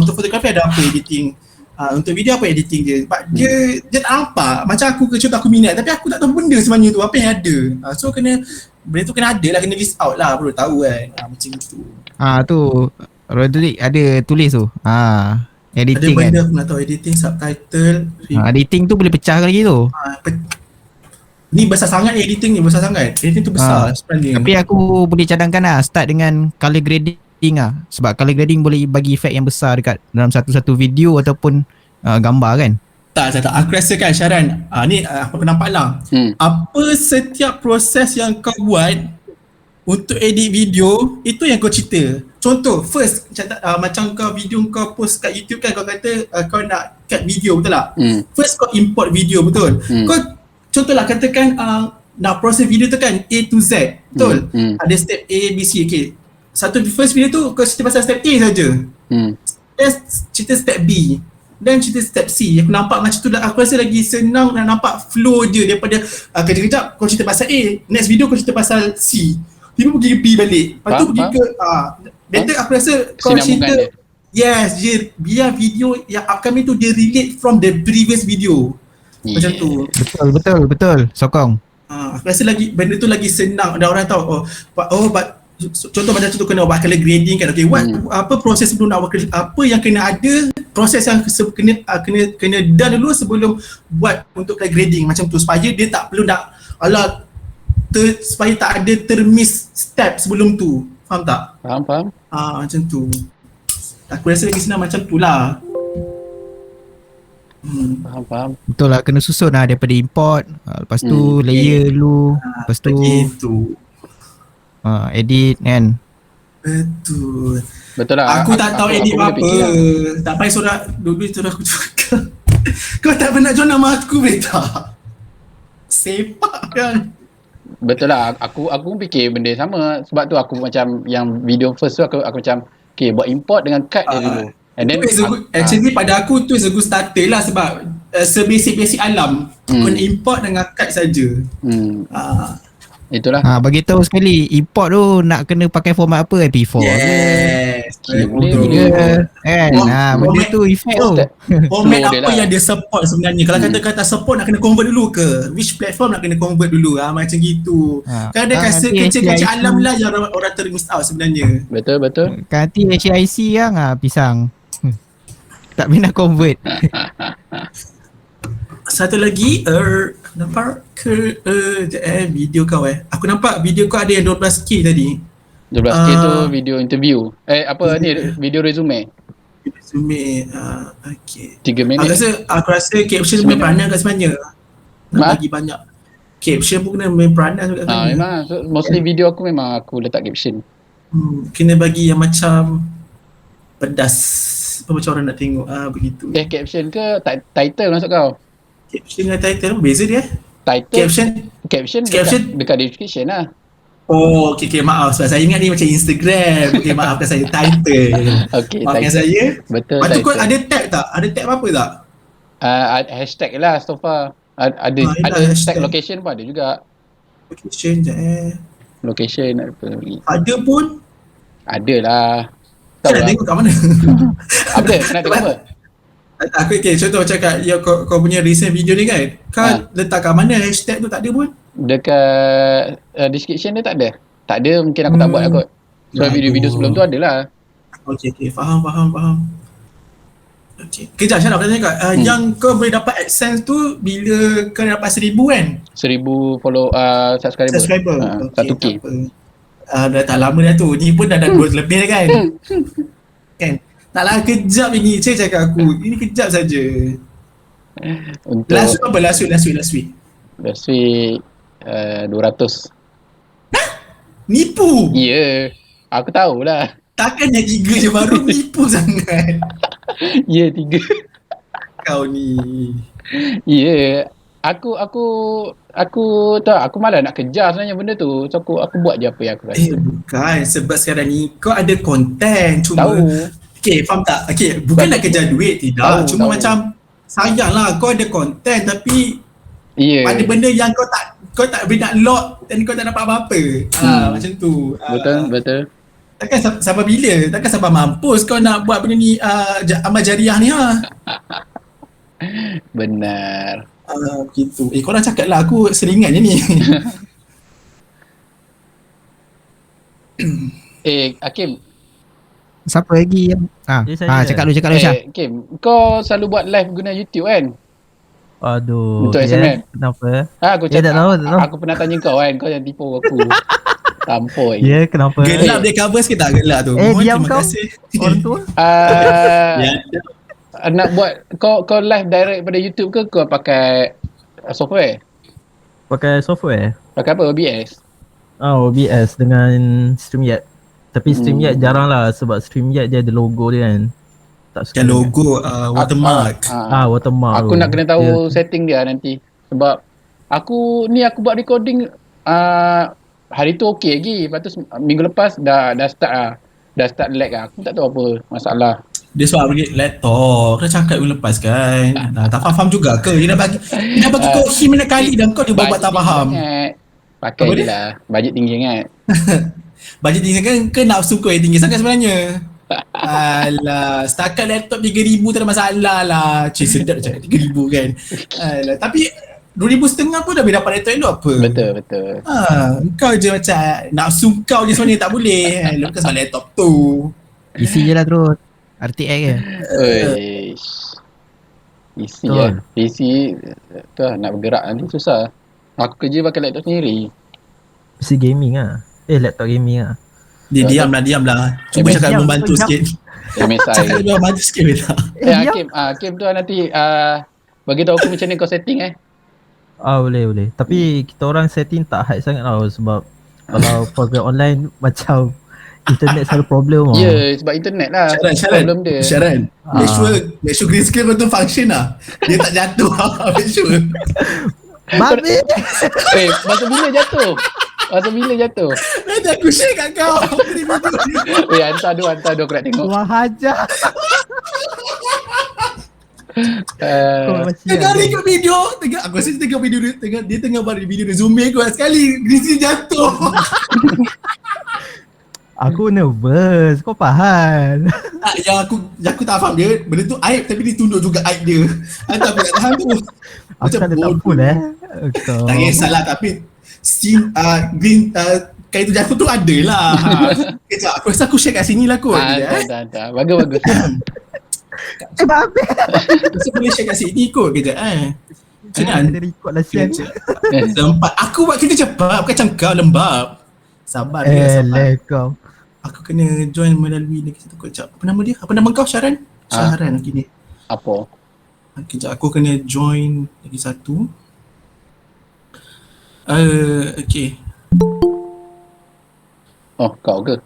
untuk fotografi ada apa editing. Untuk video apa editing dia. Dia tak nampak macam aku contoh aku minat tapi aku tak tahu benda sebenarnya tu apa yang ada. So benda tu kena ada lah, kena list out lah, perlu tahu kan. Macam tu. Tu Roderick ada tulis tu. Editing ada benda kan. aku nak tahu editing, subtitle. Editing tu boleh pecah lagi tu. Ni besar sangat editing ni, besar sangat. Editing tu besar sebenarnya. Tapi aku boleh cadangkan lah start dengan color grading sebab color grading boleh bagi efek yang besar dekat dalam satu-satu video ataupun gambar kan. Tak. Aku rasa kan Syaran, ni aku nampak lah. Apa setiap proses yang kau buat untuk edit video, itu yang kau cerita. Contoh, first macam kau video kau post kat YouTube kan, kau kata kau nak cut video, betul tak? First kau import video, betul? Kau contohlah katakan nak proses video tu kan A to Z, betul? Ada step A, B, C, first video tu kau cerita pasal step A saja. Then cerita step B, dan cerita step C. Aku nampak macam tu lah, aku rasa lagi senang nak nampak flow je daripada kejap-kejap kau cerita pasal A, next video kau cerita pasal C, tiba pergi ke B balik, lepas tu pergi ke better aku rasa kau cerita biar video yang upcoming tu dia relate from the previous video. Macam tu. Betul sokong. Aku rasa lagi benda tu lagi senang dan orang tahu contoh macam tu kena buat color grading kan. Apa proses sebelum nak buat, apa yang kena ada, proses yang kena done dulu sebelum buat untuk color grading macam tu supaya dia tak perlu nak supaya tak ada termiss step sebelum tu. Faham tak? Faham. Macam tu. Aku rasa lagi senang macam tu lah. Faham. Betul lah, kena susun lah daripada import, lepas tu layer dulu, lepas tu edit kan. Betul lah. Aku tak tahu edit apa. Tak payah surat dulu aku cakap. Kau tak pernah join nama aku tak? Sepak kan. Betul lah, aku pun fikir benda sama. Sebab tu aku macam yang video first tu aku macam buat import dengan cut dia dulu. And then actually pada aku tu is a good starter lah sebab sebasic alam. Kau nak import dengan cut saja. Itulah. Bagi tahu sekali import tu nak kena pakai format apa, MP4 boleh kan. Benda tu efek tu. Format apa yang dia support sebenarnya. Kalau kata support nak kena convert dulu ke, which platform nak kena convert dulu, macam gitu. Kan ada kecil-kecil alam lah yang orang termiss out sebenarnya. Betul. Kan nanti HIC yang pisang tak pernah convert. Satu lagi nampak ke video kau aku nampak video kau ada yang 12K tadi. 12K tu video interview. Video resume. Okay. 3 minit. Aku rasa caption main peranan kat sebenarnya. Nak bagi banyak. Caption pun kena main peranan juga sebenarnya. Memang. So, mostly video aku memang aku letak caption. Kena bagi yang macam pedas. Macam orang nak tengok begitu. Caption ke title maksud kau? Caption dengan title beza dia. Title caption dekat description lah. Okay, maaf sebab saya ingat ni macam Instagram. Okay, maafkan saya, title. Okay, maafkan title. saya. Betul. Lepas tu kau ada tag tak? Ada tag apa tak? Hashtag lah so far. Ada hashtag location pun ada juga. Location Location apa lagi? Ada pun? Ada lah. Kau nak tengok kat mana? Apa? Nak tengok apa? Aku contoh cakap kau punya recent video ni kan, kau letak kat mana hashtag tu? Tak ada pun? Dekat description dia tak ada. Tak ada, mungkin aku tak buat kot. So video-video sebelum tu ada lah. Okay, faham. Okay. Kejap Syaraf nak cakap, yang kau boleh dapat AdSense tu bila kau dapat 1,000 kan? 1,000 subscriber. 1K. Dah tak lama dah tu. Ni pun dah 2 lebih dah kan? Kan? Taklah kejap ini, saya cakap aku. Ini kejap saja. Untuk last week. Last week 200. Nipu? Ya, aku tahulah. Takkan yang 3 je baru nipu sangat. Ya, 3. Kau ni. Ya, aku malah nak kejar sebenarnya benda tu. So aku buat je apa yang aku rasa. Bukan. Sebab sekarang ni kau ada konten. Cuma Tahu. Okay, faham tak? Okay, bukan nak kejar duit, tidak. Tahu. Macam sayang lah kau ada konten tapi ada benda yang kau tak boleh nak lock dan kau tak dapat apa-apa. Macam tu. Betul. Takkan sampai bila? Takkan sampai mampus kau nak buat benda ni amal jariah ni Benar. Begitu. Korang cakap lah, aku seringan je ni. Hakim. Siapa lagi yang cakap dulu Syah. Hakim, kau selalu buat live guna YouTube kan? Aduh. Untuk SMS. Kenapa? Aku cakap, tak tahu. Aku pernah tanya kau kan, kau yang tipu aku. Tampoi. Ya, kenapa? Gelap dia cover sikit tak gelap tu? Diam kau. Orang tua. Nak buat kau live direct pada YouTube ke kau pakai software? Pakai software. Pakai apa? OBS? OBS dengan StreamYard. Tapi StreamYard jarang lah sebab StreamYard dia ada logo dia kan. Tak suka. Yang logo watermark. Watermark. Aku nak kena tahu setting dia nanti. Sebab aku buat recording hari tu okey lagi. Lepas tu minggu lepas dah start lag lah. Aku tak tahu apa masalah. Dia sebab bagi laptop. Kena cakap yang lepas kan. Tak faham juga ke? Dia dah bagi kau him nak kali dan kau dia buat tak faham. Pakai je lah. Bajet tinggi sangat. Bajet tinggi kan ke nafsu kau yang tinggi sangat sebenarnya. Alah, setakat laptop 3,000 tak ada masalah lah. Sedap cakap 3,000 kan. Alah, tapi 2,500 pun dah boleh dapat laptop elok apa? Betul. Kau je macam nafsu kau je sebenarnya tak boleh. Bukan sebab laptop tu. Isi je lah terus. RTX ke? Isi kan. Isi tu lah, nak bergerak nanti susah. Aku kerja pakai laptop sendiri. PC gaming lah. Laptop gaming lah. Dia diam lah. Cuba cakap membantu sikit. MSI. Cakap lebih bantu sikit beta. Hakim tu nanti bagi tahu aku macam mana kau setting Boleh. Tapi kita orang setting tak high sangat tau sebab kalau program online macam internet selalu problem lah. Ya, sebab internet lah. Problem dia. Sharon, make sure green screen betul function lah. Dia tak jatuh lah. Make sure. Babi. Masa bila jatuh? Nanti aku share kat kau. Hantar dua aku nak tengok. Wah hajar. Tengah tengok video, aku rasa dia tengok video dia tengah buat video dia zoom in kuat sekali. Green screen jatuh. Aku nervous, kau faham. Yang aku tak faham dia, benda tu aib tapi dia tunduk juga aib dia. Tak boleh tahan tu. Aku kan tak full Tak kisahlah tapi scene green kain tu jatuh tu ada lah. Kejap, aku rasa aku share kat sini lah kot. Tak. Bagus. Babi. Rasa boleh share kat sini kot kejap Macam mana? Ada record lah sian. Sempat. Aku buat kerja cepat, bukan macam kau lembab. Sabar dia, sabar. Kau. Aku kena join melalui lagi satu kejap. Apa nama dia? Apa nama kau Syaran? Syaran lagi ni. Apa? Kejap aku kena join lagi satu. Okay. Oh, kau ke?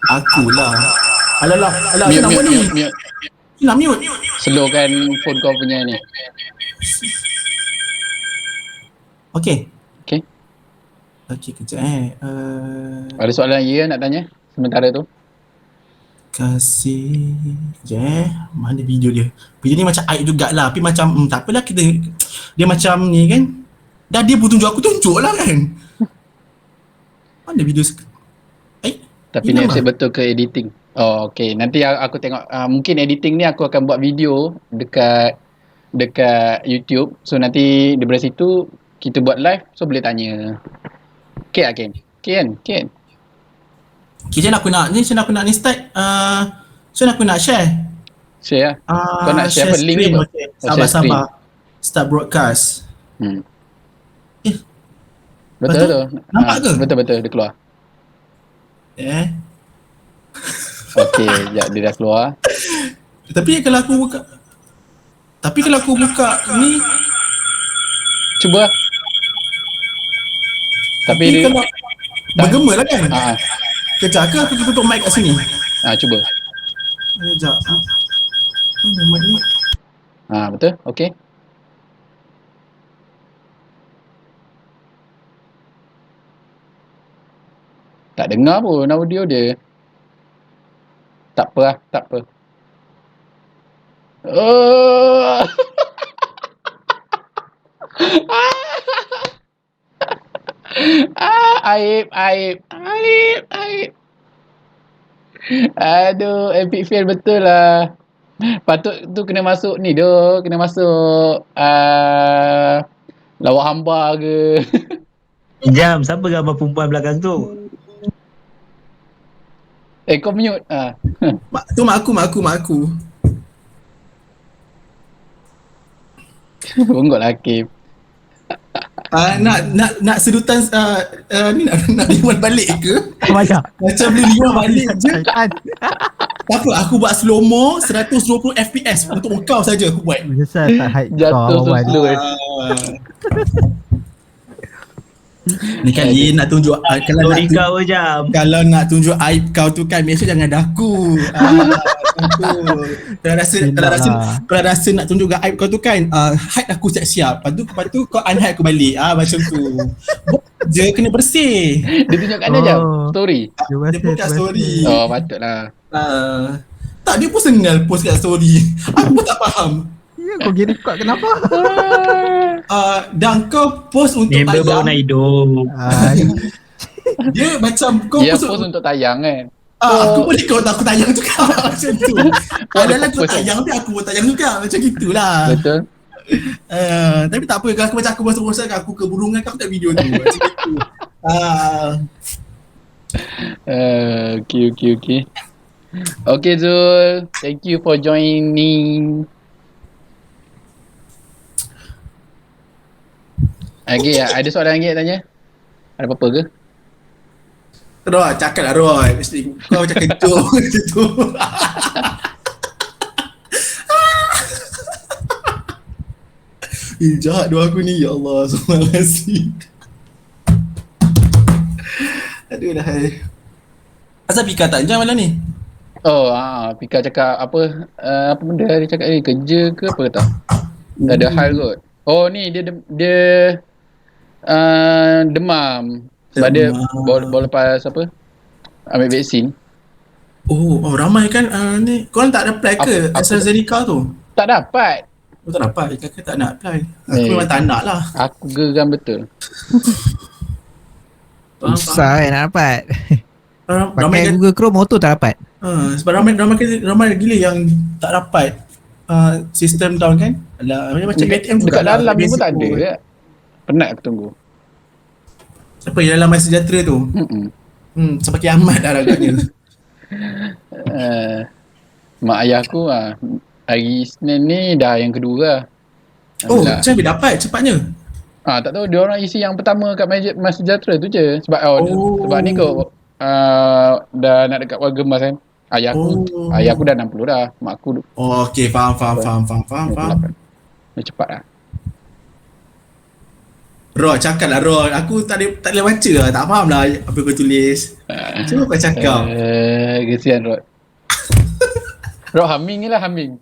Akulah. Alah, kenapa ni? Hilang mute. Slowkan phone kau punya ni. Okay, kejap Ada soalan nak tanya sementara tu? Kasih kejap mana video dia? Video ni macam aib jugalah tapi macam tak apalah dia macam ni kan. Dah dia pun tunjuk lah kan. Mana video tapi ni saya betul ke editing? Oh, okay. Nanti aku tengok mungkin editing ni aku akan buat video dekat YouTube. So nanti daripada situ kita buat live so boleh tanya. Okay lah Ken? Okay je aku nak ni start aku nak share. Share lah? Kau nak share apa? Link ni apa? Okay. Sabar. Start broadcast. Betul. Nampak ke? Betul dia keluar. Okay, sekejap dia dah keluar. Tapi kalau aku buka ni cuba. Tapi dia kalau bergema lah kan? Kejap ke aku tutup mic kat sini? Cuba. Kejap. Mana mic ni? Betul? Okay. Tak dengar pun audio dia. Tak apa lah, tak apa. Oh. Aib. Aduh, epic fail betul lah. Patut tu kena masuk ni doh, kena masuk lawak hamba ke. Jam, siapa gambar perempuan belakang tu? Kau mute. Tu mak aku. Bonggok lah Hakim. Nak sedutan ni nak liwan balik ke? Macam Macam boleh liwan balik je. Tak apa, aku buat slow mo 120 FPS untuk kau saja aku buat. biasa tak hide Jatuh so kawan. slow. Ni kali nak tunjuk Story kau Jam. kalau nak tunjuk aib kau tu kan biasa jangan daku. Kalau rasa nak tunjuk aib kau tu kan hide aku siap-siap. Lepas tu kau unhide aku balik. Macam tu. Je kena bersih. Dia tunjuk kat mana Jam? Story? Dia pun kat story. Oh, patutlah. Tak, dia pun sengal post kat story. Aku tak faham. Ya, kau kira record kenapa? Dan kau post untuk Member baru nak tayang. hidup. Dia macam kau Dia post post untuk tayang kan. aku boleh kau tak aku tayang juga macam tu. Adalah kau post. tayang tapi aku pun tayang juga macam gitulah. Betul. Tapi tak apa, aku macam aku bosan aku keburungan kau tak video tu macam gitu. Okay. Okay Zul, thank you for joining. Okay, ada soalan lagi nak tanya? Ada apa-apa ke? Roy, cakap lah Roy. Mesti kau macam kecoh macam tu. Jahat doa aku ni, ya Allah. Subhanallah. Aduh dah. Asal Pika tak jam malam ni? Oh, Pika cakap apa benda dia cakap ni, kerja ke apa tak? Tak ada hal kot. Oh ni dia demam. Sebab dia baru lepas apa? Ambil vaksin. Oh, ramai kan ni. Korang tak ada apply ke AstraZeneca tu? Tak dapat. Oh, tak dapat. Kakak tak nak apply. Aku memang tak nak lah. Aku geram betul. Susah kan nak dapat. Ramai Pakai Google Chrome auto tak dapat. sebab ramai gila yang tak dapat sistem down kan. Alah, macam ATM juga Dekat dalam ni pun tak ada ke? Penat aku tunggu. Apa yang dalam My Sejahtera tu? Sampai kiamat dah agaknya. Mak ayah aku hari Isnin ni dah yang kedua lah. Oh, macam bila dapat cepatnya? Tak tahu, dia orang isi yang pertama kat My Sejahtera tu je. Sebab sebab ni kau dah nak dekat warga emas kan. Ayah aku dah 60 dah. Mak aku okey, faham. Dia cepat lah. Rod, cakap lah Rod. Aku tak boleh baca lah. Tak faham lah apa kau tulis. Cuba kau cakap. Kesian Rod. Rod humming ni lah, humming.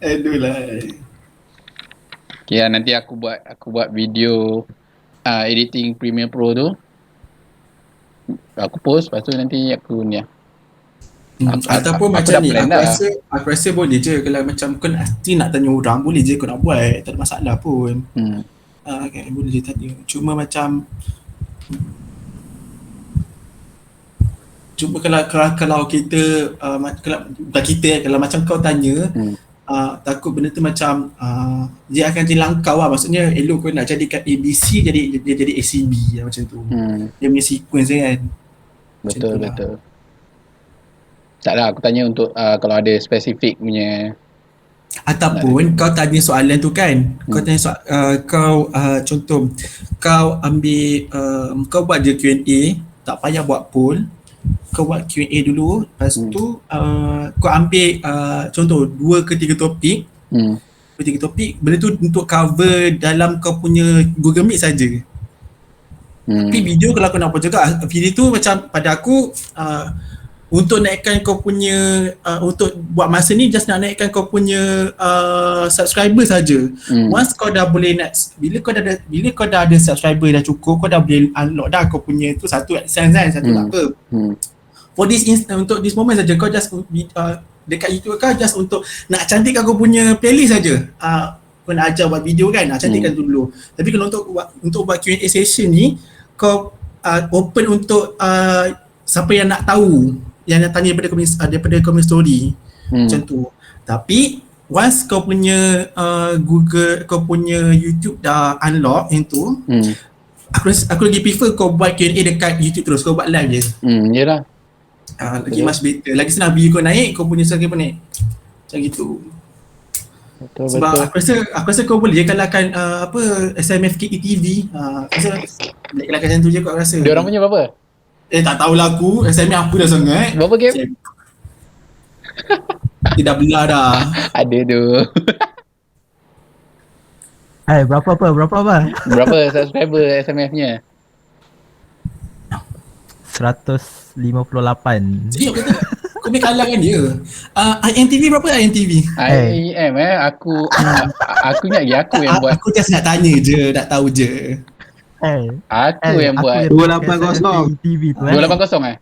Aduh lah. Okay, nanti aku buat video editing Premiere Pro tu. Aku post, lepas tu nanti aku ni lah. Ataupun macam ni, aku rasa boleh je. Kalau macam kau nanti nak tanya orang, boleh je kau nak buat. Tak ada masalah pun. Kan, boleh je tanya. Cuma macam kalau kita kalau macam kau tanya, takut benda tu macam dia akan jadi langkau lah. Maksudnya elok kau nak jadikan ABC jadi ACB macam tu. Dia punya sequence kan. Betul. Taklah, aku tanya untuk kalau ada spesifik punya. Ataupun kau tanya soalan tu kan. Kau tanya contoh kau ambil kau buat je Q&A, tak payah buat poll. Kau buat Q&A dulu, lepas tu kau ambil contoh 2 ke 3 topik. 2-3 topik, benda tu untuk cover dalam kau punya Google Meet saja. Tapi video kalau kau nak buat juga, video tu macam pada aku untuk naikkan kau punya untuk buat masa ni just nak naikkan kau punya subscriber saja. Once kau dah boleh bila kau dah ada subscriber dah cukup, kau dah boleh unlock dah kau punya tu satu AdSense kan, satu tak apa. For this untuk this moment saja kau just dekat YouTube kau just untuk nak cantikkan kau punya playlist saja. Kau nak ajar buat video kan, nak cantikkan dulu. Tapi kalau untuk buat Q&A session ni kau open untuk siapa yang nak tahu, yang nak tanya daripada comment story macam tu. Tapi once kau punya Google, kau punya YouTube dah unlock yang tu, aku lagi prefer kau buat Q&A dekat YouTube terus, kau buat live je. Yalah. Lagi much better, lagi senang view kau naik, kau punya subscriber naik macam gitu. Betul, sebab betul. Aku rasa kau boleh je kalahkan SMFK TV. Aku rasa boleh kalahkan macam tu je kau rasa. Dia orang punya berapa? Tak tahulah aku. SMF apa dah sangat. Berapa game? Dia dah belah dah. Ada tu. Berapa apa? Berapa subscriber SMF-nya? 158. Serius kata? Kau boleh kalahkan dia. IMTV berapa IMTV? IM aku ingat lagi aku yang buat. Aku just nak tanya je, nak tahu je. Aku yang buat 280 TV tu 280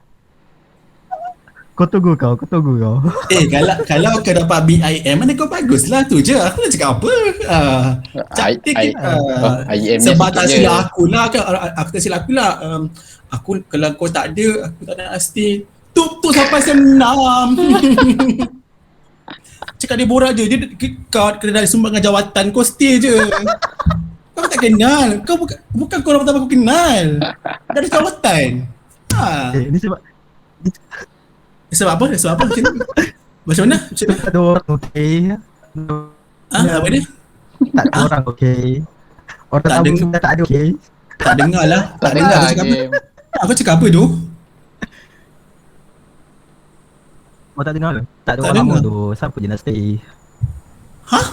Kau tunggu kau. Kalau kau dapat BIM, mana kau baguslah tu je. Aku nak cakap apa? Cantik sebab tak silap aku lah kan. Aku tak silap aku lah. Aku kalau kau tak ada, aku tak nak stay. Tu sampai senam. Cakap dia borak je. Dia kena dari sumbangan jawatan, kau stay je. Kau tak kenal. Kau bukan kau orang pertama aku kenal. Dah ada jawatan. Ini sebab Sebab apa? Macam mana? ada orang okey. Apa dia? Tak ada orang okey. Orang Tak tahu dengar. tak ada okey. Tak dengar lah. Tak dengar game. Aku cakap apa tu? Kau tak dengar ke? Tak ada Tak orang lama dengar. tu. Siapa je nak stay? Hah?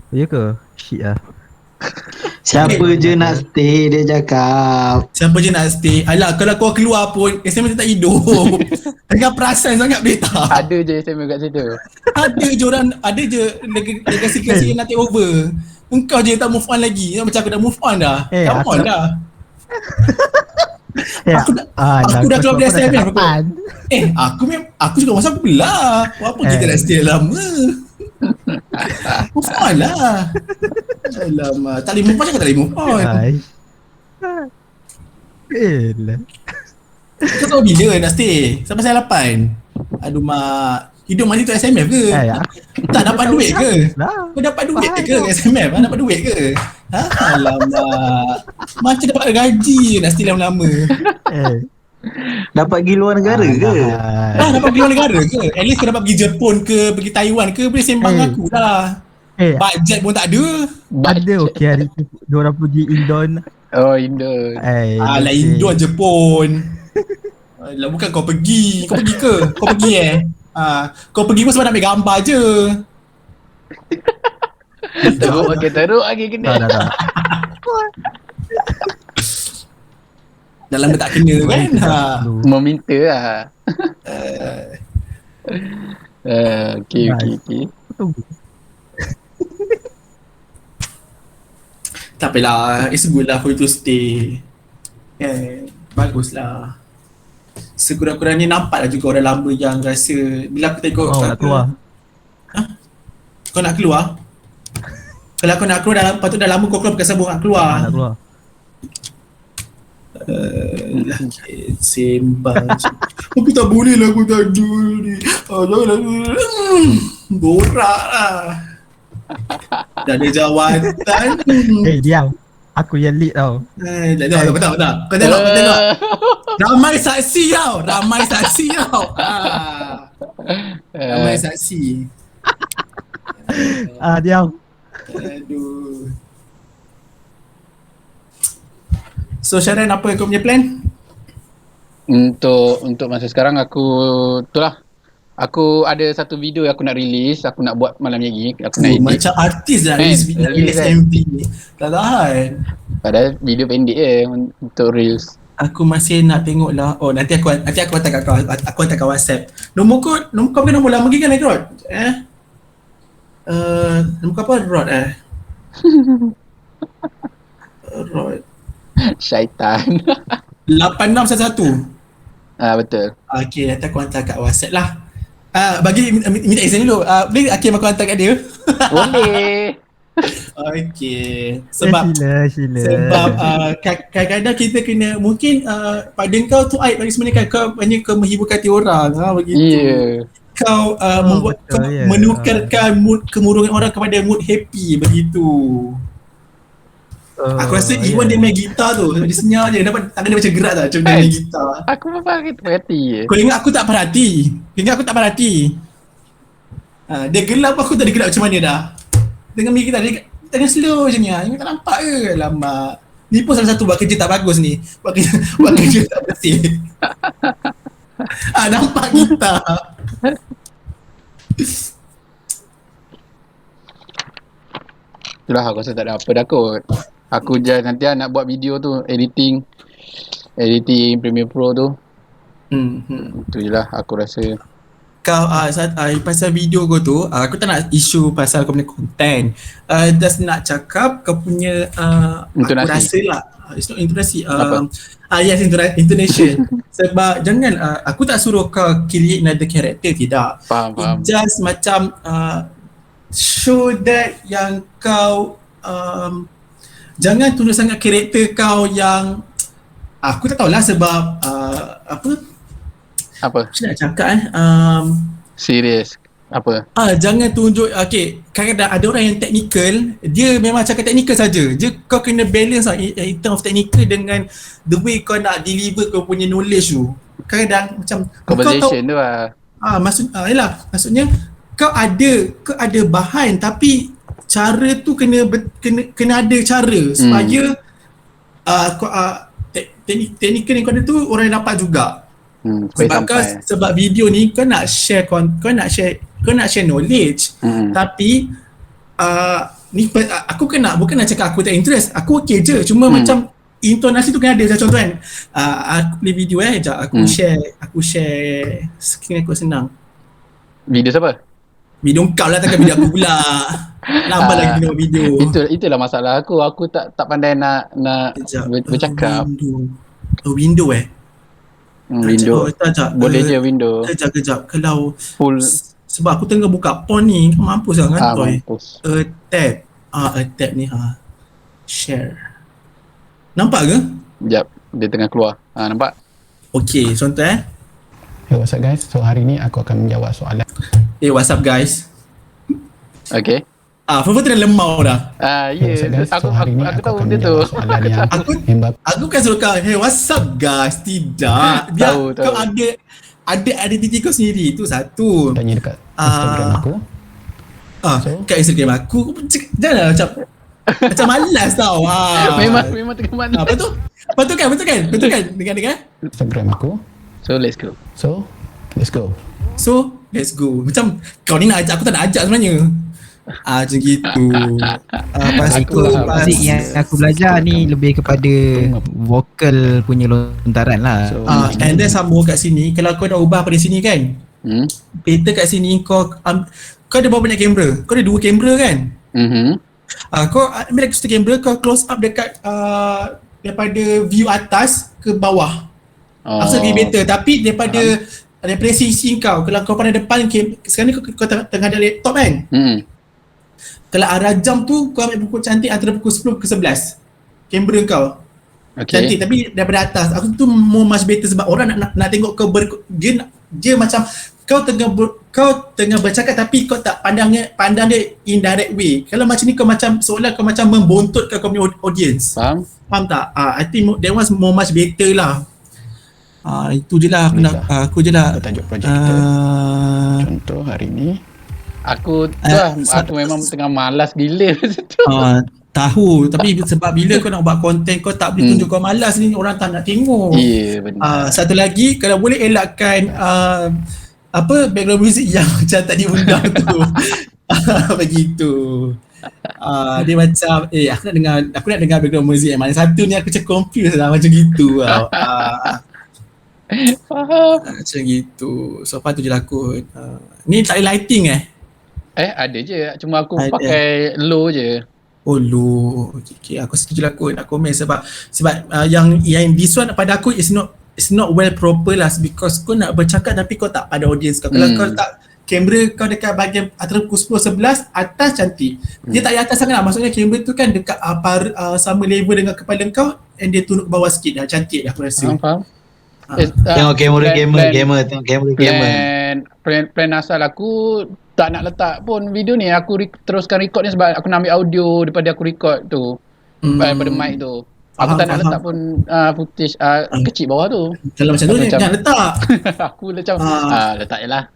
Ya ke? Shit lah. Siapa je nak stay, dia cakap. Siapa je nak stay? Alah, kalau kau keluar pun SMS tak hidup. Tengah perasan sangat beta. Ada je SMS kat situ. Ada je orang, ada je legasi-legasi yang nak take over. Engkau je tak move on lagi. Macam aku dah move on dah. Come on dah. Aku dah keluar dari SMS aku. Aku juga masa aku belah. Apa kita nak stay lama? Move on lah. Alamak, tak boleh move on, cakap tak boleh move on. Kau tahu bila nak stay? Sampai saya 8. Aduh mak, hidup mati tu SMF ke? Tak dapat duit ke? Kau dapat duit ke SMF? Dapat duit ke? Alamak, macam dapat gaji nak stay lama-lama. Dapat pergi luar negara ke? Dapat pergi luar negara ke? At least kau dapat pergi Jepun ke, pergi Taiwan ke, boleh sembang aku lah. Budget pun tak ada. Ada okey hari tu. Diorang pergi Indon. Oh, Indon. Alah, Indon Jepun. Alah, bukan kau pergi. Kau pergi ke? Kau pergi kau pergi pun sebab nak ambil gambar je. Teruk lagi kena. Tak. Dah lama tak kena kan? Meminta lah. Okay. Tunggu. Tak apalah, it's good lah for you to stay. Baguslah. Sekurang-kurangnya nampak lah juga orang lama yang rasa bila aku tengok nak keluar. Kau nak keluar? Kalau kau nak keluar lepas tu dah lama kau keluar bukan sabuk nak keluar. Nak keluar. Sembang. Aku tak boleh lah, aku tak ada ni. Janganlah. Borak lah. Dah ada jawatan. Diam. Aku yang lead tau. Betul. Kau tengok. Ramai saksi tau. Ramai saksi. Diam. Aduh. So Sharon, apa kau punya plan? Untuk masa sekarang aku ada satu video yang aku nak release, aku nak buat malam ni lagi. Aku nak edit. Macam artis dah release MV. Tak tahan. Padahal video pendek je untuk reels. Aku masih nak tengok lah. Oh, nanti aku hantar kat kau. Aku hantar kat WhatsApp. Nombor kau bukan nombor lama lagi kan, Rod? Nombor kau apa, Rod? Rod. Syaitan. 8611. Betul. Okay, nanti aku hantar kat WhatsApp lah. Bagi minta izin dulu. Boleh Hakim aku hantar kat dia? Boleh. Okay. Sebab Sila. kadang-kadang kita kena mungkin pada kau tu aib lagi sebenarnya kan, kau banyak kau menghiburkan hati orang begitu. Yeah. Kau membuat betul, kau ya. menukarkan mood kemurungan orang kepada mood happy begitu. Aku rasa even dia main gitar tu, dia senyap je, dapat tangan dia macam gerak tak macam dia main gitar. Aku apa kita perhati je. Kau ingat aku tak perhati? Dia gelap aku tak ada gelap macam mana dah. Dengan main gitar dia tengah slow je ni. Ingat tak nampak ke? Lama. Ni pun salah satu buat kerja tak bagus ni. Buat kerja tak bersih. Nampak gitar. Itulah aku rasa tak ada apa dah kot. Aku je nanti nak buat video tu, editing Premiere Pro tu. Itu je lah aku rasa. Kau pasal video kau tu, aku tak nak isu pasal kau punya content. Just nak cakap kau punya aku rasa lah, it's not intonasi. Yes, intonation. Sebab jangan, aku tak suruh kau create another character, tidak. Faham. It just macam show that yang kau jangan tunjuk sangat karakter kau yang aku tak tahulah sebab apa macam nak cakap serius apa jangan tunjuk. Okay, kadang-kadang ada orang yang technical, dia memang cakap technical saja. Kau kena balance lah in term of technical dengan the way kau nak deliver kau punya knowledge tu. Kadang-kadang macam conversation tu lah. Maksudnya kau ada bahan tapi cara tu kena ada cara supaya teknikal yang kau ada tu orang yang dapat juga. Sebab video ni kau nak share knowledge, tapi ni aku bukan nak cakap aku tak interest, aku okey je, cuma macam intonasi tu kena ada. Macam contoh kan, aku play video sekejap, aku share screen aku senang. Video siapa? Video kau lah, takkan video aku pula. Lambat lagi tengok video. Itulah masalah aku tak pandai nak bercakap. Window window. Boleh je window. Kejap. Kalau full, sebab aku tengah buka porn ni, kau mampus lah ngantoi. Tab ni share. Nampak ke? Sekejap, dia tengah keluar. Nampak? Okay, contoh Hey, what's up guys? So hari ni aku akan menjawab soalan. Hey, what's up guys? Okay. Fafo tengah lemau dah. Aku tahu dia tu. Aku kan suruh kau, hey what's up guys? Tidak. Biar kau ada identiti kau sendiri. Itu satu. Tanya dekat Instagram aku. Kat Instagram aku janganlah macam malas tau. Memang tengah malas. Betul kan? Dengar. Instagram aku. So let's go. Macam kau ni nak ajak, aku tak nak ajak sebenarnya. Macam gitu. Musik yang aku belajar ni lebih kepada vokal punya lontaran lah. And then sambung kat sini, kalau kau nak ubah pada sini kan, better kat sini kau ada berapa banyak kamera? Kau ada 2 kamera kan? Kau ambil lagi satu kamera, kau close up dekat daripada view atas ke bawah. Aku lebih better, tapi daripada sisi kau, kalau kau pada depan sekarang ni kau tengah ada laptop kan, kalau arah jam tu kau ambil pukul cantik antara pukul 10 ke 11 kamera kau cantik, tapi daripada atas aku tu more much better sebab orang nak tengok kau dia macam kau tengah bercakap tapi kau tak pandang dia indirect way. Kalau macam ni kau macam seolah kau macam membontotkan kau punya audience. Faham tak? I think that was more much better lah. Itu je lah aku je lah tajuk projek kita. Contoh hari ni aku memang tengah malas gila masa tu. Tahu, tapi sebab bila kau nak buat konten kau tak boleh tunjuk kau malas ni, orang tak nak tengok. Benar. Satu lagi, kalau boleh elakkan background music yang macam tadi undang tu. Begitu. Dia macam aku nak dengar background music yang mana satu ni, aku macam confused lah macam gitu. Macam gitu. So apa tu je lakon. Ni tak ada lighting Ada je. Cuma aku Ada. pakai low je. Oh low. Okay. Aku setuju lah kot nak komen sebab yang this one pada aku is not well proper lah because kau nak bercakap tapi kau tak pada audience kau. Kalau kau tak kamera kau dekat bahagian antara pukul 10-11 atas cantik. Dia tak di atas sangat lah. Maksudnya kamera tu kan dekat sama level dengan kepala kau and dia tunduk ke bawah sikit dah. Cantik dah aku rasa. Faham? Tengok kamera. Plan asal aku tak nak letak pun video ni. Aku teruskan record ni sebab aku nak ambil audio daripada aku record tu. Daripada mic tu. Aku tak nak letak pun footage kecil bawah tu. Kalau macam tu jangan letak. Aku macam letak je lah.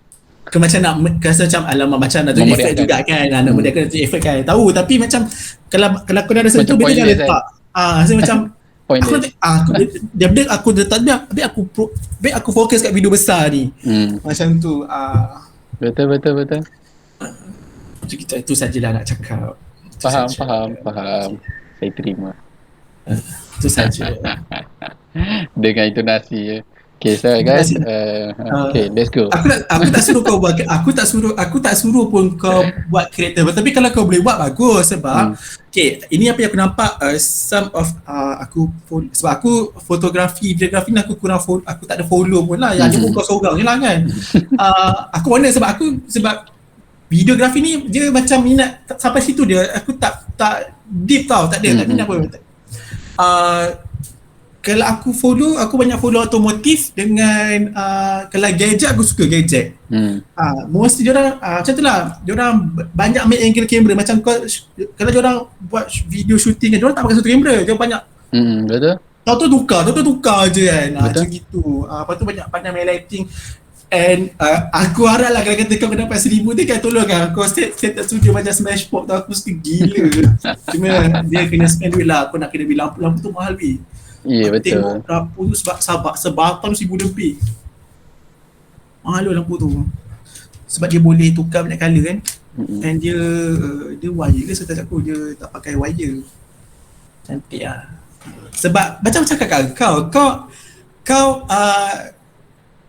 Kau macam nak rasa macam alamak macam nak tunjuk efek juga kan. Nak memudahkan tunjuk efek kan. Tahu tapi macam kalau aku dah rasa tu betul jangan letak. Rasa macam aku letak biar aku fokus kat video besar ni. Macam tu. Betul. Macam kita itu sajalah nak cakap. Faham. Saya terima. Itu saja. Dengan intonasi je. Okay, so guys, okay, let's go. Aku tak suruh kau buat, aku tak suruh pun kau buat karakter. Tapi kalau kau boleh buat bagus sebab okay, ini apa yang aku nampak some of sebab aku fotografi, videografi ni aku kurang aku tak ada follow pun lah. Yang ada pun kau seorang je lah kan. Aku wonder sebab videografi ni dia macam minat sampai situ dia. Aku tak deep tau, tak minat pun. Kalau aku follow, aku banyak follow otomotif dengan kalau gadget aku suka gadget. Mostly diorang macam tu lah. Diorang banyak main angle kamera macam kalau diorang buat video shooting kan, diorang tak pakai satu kamera. Diorang banyak betul. Tahu tukar je kan. Macam gitu. Lepas tu banyak pandai main lighting. And aku harap lah kalau kata kau dapat 1,000 tu kan tolong kan. Kau set studio macam Smash Pop tu aku suka gila. Cuma dia kena spend duit lah. Aku nak kena beli lampu tu mahal weh. Ya, betul. Tengok lampu tu sebatang 1,000 lebih. Mahal lampu tu. Sebab dia boleh tukar banyak color kan. And dia wireless tak aku, dia tak pakai wire. Cantik lah. Sebab macam cakap kau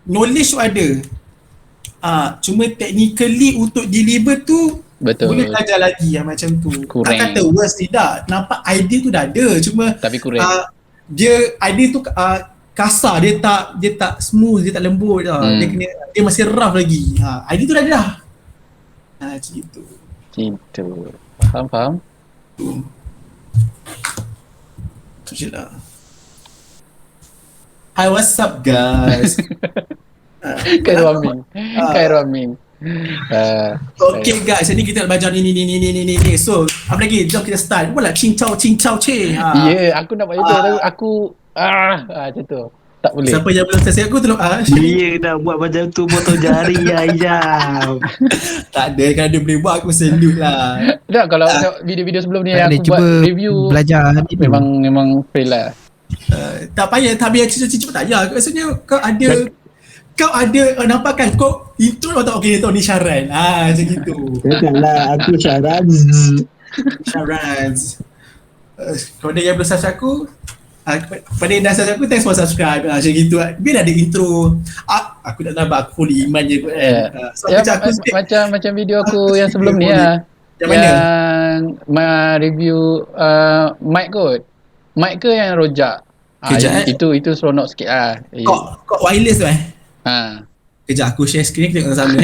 knowledge tu ada. Cuma technically untuk deliver tu boleh belajar lagi macam tu. Tak kata worst tidak. Nampak idea tu dah ada. Cuma tapi kurang. Dia idea tu kasar, dia tak smooth, dia tak lembut dia masih rough lagi. Idea tu dah ada dah. Macam gitu. Faham. Tu je lah. Hi, what's up guys? Kairamin. Okay guys, ni kita nak belajar ni. So, apa lagi? Jom kita start. Wala cincau ce. Ya, aku nak buat itu tapi aku macam tu. Tak boleh. Siapa yang belum selesai aku tolong dia dah buat macam tu potong jari Aijam. Tak ada, kan dia boleh buat aku salute lah. Tak, kalau video-video sebelum ni aku buat review belajar memang fail lah. Tak payah, cepat tak payah. Maksudnya kau ada nampak kan kau intro atau okay tahu ni Syaran. Macam gitu. Bukanlah aku Syaran. Kalau dia yang belum subscribe aku, pada yang dah subscribe aku, thanks for subscribe. Macam gitu. Biar ada intro. Aku tak nampak, aku full iman je kot kan. Macam video aku yang sebelum ni lah. Yang mana? Yang review mic kot. Mic ke yang rojak? Itu seronok sikit lah. Kok wireless tu Kejap aku share screen, kita tengok sama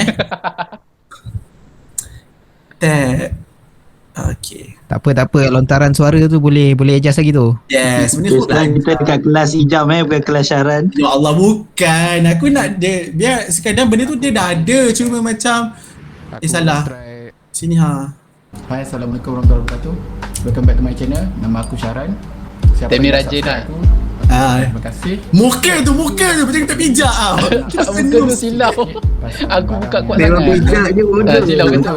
Okay. Tak apa, lontaran suara tu boleh adjust lagi tu. Yes, sebenarnya kita dekat kelas Ijam bukan kelas Syaran. Ya Allah, bukan. Aku nak dia biar sekadar benda tu dia dah ada, cuma macam salah. Sini Hai, Assalamualaikum warahmatullahi wabarakatuh. Welcome back to my channel. Nama aku Syaran. Temi Rajin lah. Terima kasih. Muka tu macam kita pijak Muka tu silau. Aku buka kuat sangat. Pijak je bodoh. Silau kata.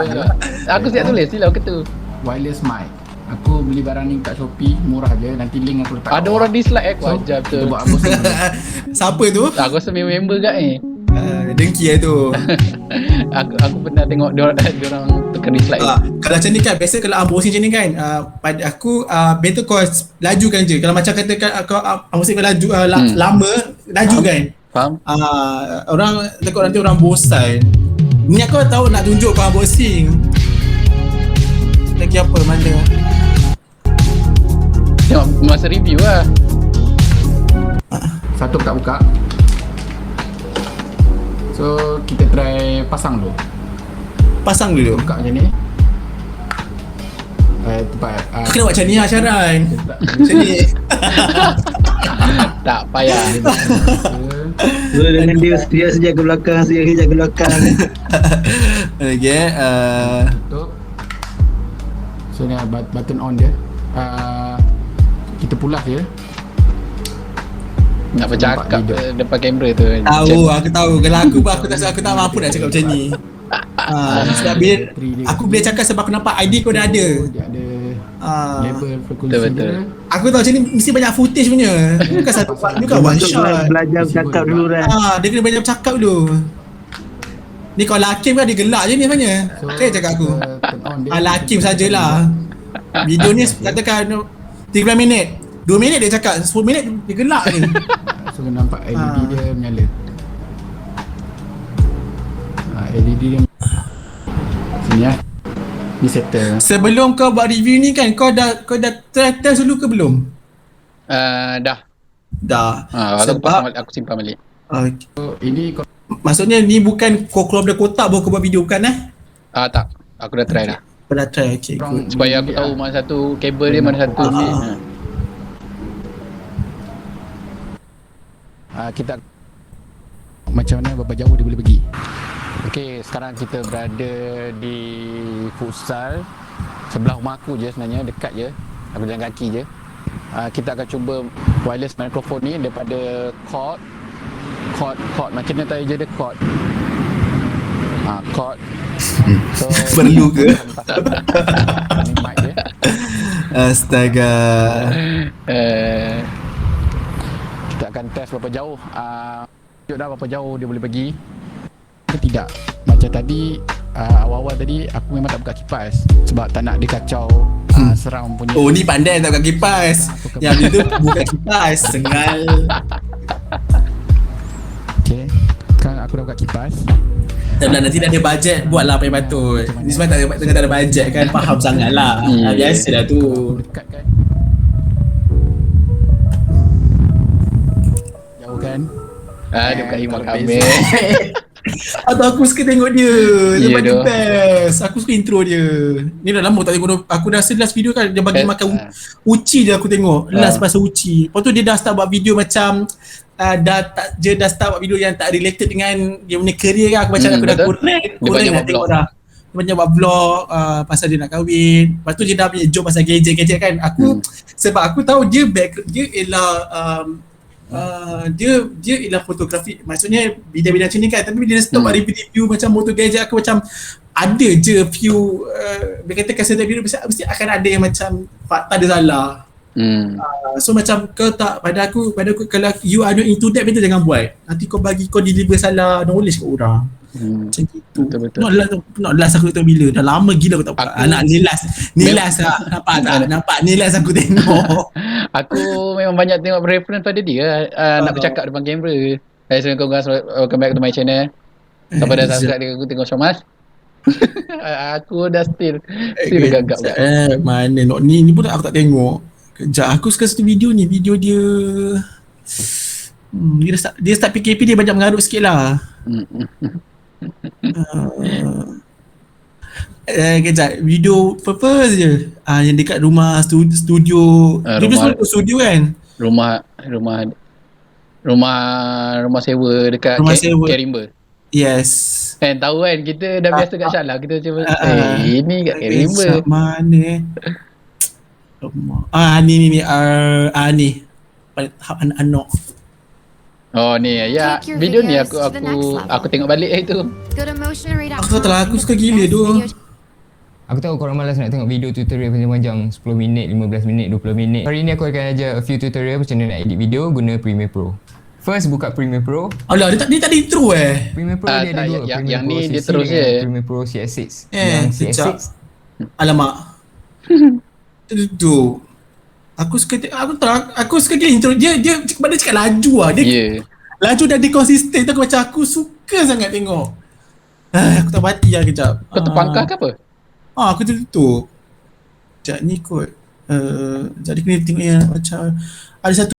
Aku siap tulis silau kata. Wireless mic. Aku beli barang ni kat Shopee, murah je. Nanti link aku letak. Ada orang dislike aku ajar betul. Kita buat unboxing. Siapa tu? Aku rasa member kat ni. Dengki tu. Aku pernah tengok dia orang tekan dislike. Kalau macam ni kan, biasa kalau unboxing macam ni kan, pada aku better kau lajukan je. Kalau macam katakan kau unboxing kau laju lama, laju kan. Faham? Orang takut nanti orang bosan. Ni aku tahu nak tunjuk kau bossing. Lagi apa mana? Tengok masa review lah. Satu tak buka. So kita try pasang dulu. Pasang dulu. Buka macam ni. Tempat Aku kena buat macam ni lah Syaran. Macam ni. Tak payah. Dengan dia sejak ke belakang, sejak ke belakang. Okay. tutup. So ni button on dia. Kita pulas dia. Nak bercakap depan kamera tu. Aku tahu. Kalau aku tak mampu nak cakap macam ni. Sebab bila aku boleh cakap sebab aku nampak ID kau dah ada. Dia ada label frekuensi Betul. dia. Aku tahu macam ni mesti banyak footage punya. Bukan satu bukan one shot. Belajar bercakap dulu kan. Dia kena belajar bercakap dulu. Ni kalau Lakim kan dia gelak je ni sebenarnya. Saya cakap aku. Lakim sajalah. Video ni katakan 13 minit. 2 minit dia cakap, 10 minit dia gelak je. So nampak LED dia menyala. LED dia sini lah. Ni settle. Sebelum kau buat review ni kan, kau dah test dulu ke belum? Dah. Sebab aku simpan balik. So ini maksudnya ni bukan kau keluar dari kotak baru kau buat video bukan Tak. Aku dah try dah. Kau dah try, okay, good. Supaya aku tahu mana satu kabel dia, mana satu ni. Kita macam mana berapa jauh dia boleh pergi. Okey, sekarang kita berada di futsal sebelah rumah aku je sebenarnya, dekat je. Aku jalan kaki je. Kita akan cuba wireless microphone ni daripada cord macam mana tahu je dia cord. Cord. So, perlu ke? Ni mic dia. Astaga. Kita akan test berapa jauh. Tunjuk dah berapa jauh dia boleh pergi. Ke tidak. Macam tadi awal-awal tadi aku memang tak buka kipas sebab tak nak dia kacau seram punya. Oh ni pandai tak buka kipas. Yang dia tu buka kipas sengal. Okay. Sekarang aku dah buka kipas. Nanti dah ada bajet buatlah apa yang patut. Ni sebab tak ada bajet kan, faham sangat lah. Biasa dah tu. Dekatkan. Jauh kan? Dia buka himak kamera. Atau aku suka tengok dia. Lepas dia tu. best. Aku suka intro dia. Ni dah lama tak tengok. Aku dah last video kan dia bagi makan uci dia aku tengok. Last pasal uci. Lepas tu dia dah start buat video macam dia dah start buat video yang tak related dengan dia punya career kan. Aku macam aku dah kurang nak tengok dah. Dia banyak buat vlog pasal dia nak kahwin. Lepas tu dia dah punya joke pasal gadget kan. Aku sebab aku tahu dia ialah dia ialah fotografi. Maksudnya bidang-bidang macam ni kan. Tapi bila dia stop review macam motor gadget, aku macam ada je few dia katakan setiap video mesti akan ada yang macam fakta dia salah. So macam kau tak pada aku kalau you are not into that, better jangan buat. Nanti kau deliver salah knowledge kat orang. Macam gitu. Betul. Not last aku tengok bila. Dah lama gila aku tak buka. Anak ni last nampak tak? Nampak ni last aku tengok. Aku memang banyak tengok reference pada dia nak bercakap depan kamera. Assalamualaikum guys, welcome back to my channel. Siapa dah subscribe dia, aku tengok Syamas. Aku dah still gagap kat. Mana ni pun aku tak tengok. Kejap, aku suka satu video ni. Video dia dia start PKP, dia banyak mengarut sikit lah. Kejap, video purpose je yang dekat rumah studio. Studio kan? Rumah sewa dekat Kerimba. Yes. Tahu kan, kita dah biasa kat Syah. Kita cuba ini kat Kerimba. Mana ni anak. Oh ni ya, video ni aku tengok balik itu. Aku tak tahu, aku suka gila tu. Aku tahu korang malas nak tengok video tutorial panjang-panjang 10 minit, 15 minit, 20 minit. Hari ni aku akan ajar a few tutorial macam mana nak edit video guna Premiere Pro. First buka Premiere Pro. Alah, dia tak ada intro Premiere Pro dia ada dua. Yang ni dia terus je. Premiere Pro CS6. Yang CS6. Alamak. Itu. Aku suka dia intro dia cakap laju lah. Dia Laju dah konsisten tu macam aku suka sangat tengok. Aku tak mati lah kejap. Kau terpangkah ke apa? Aku tutup. Sekejap ni kot. Jadi kena tengok yang macam ada satu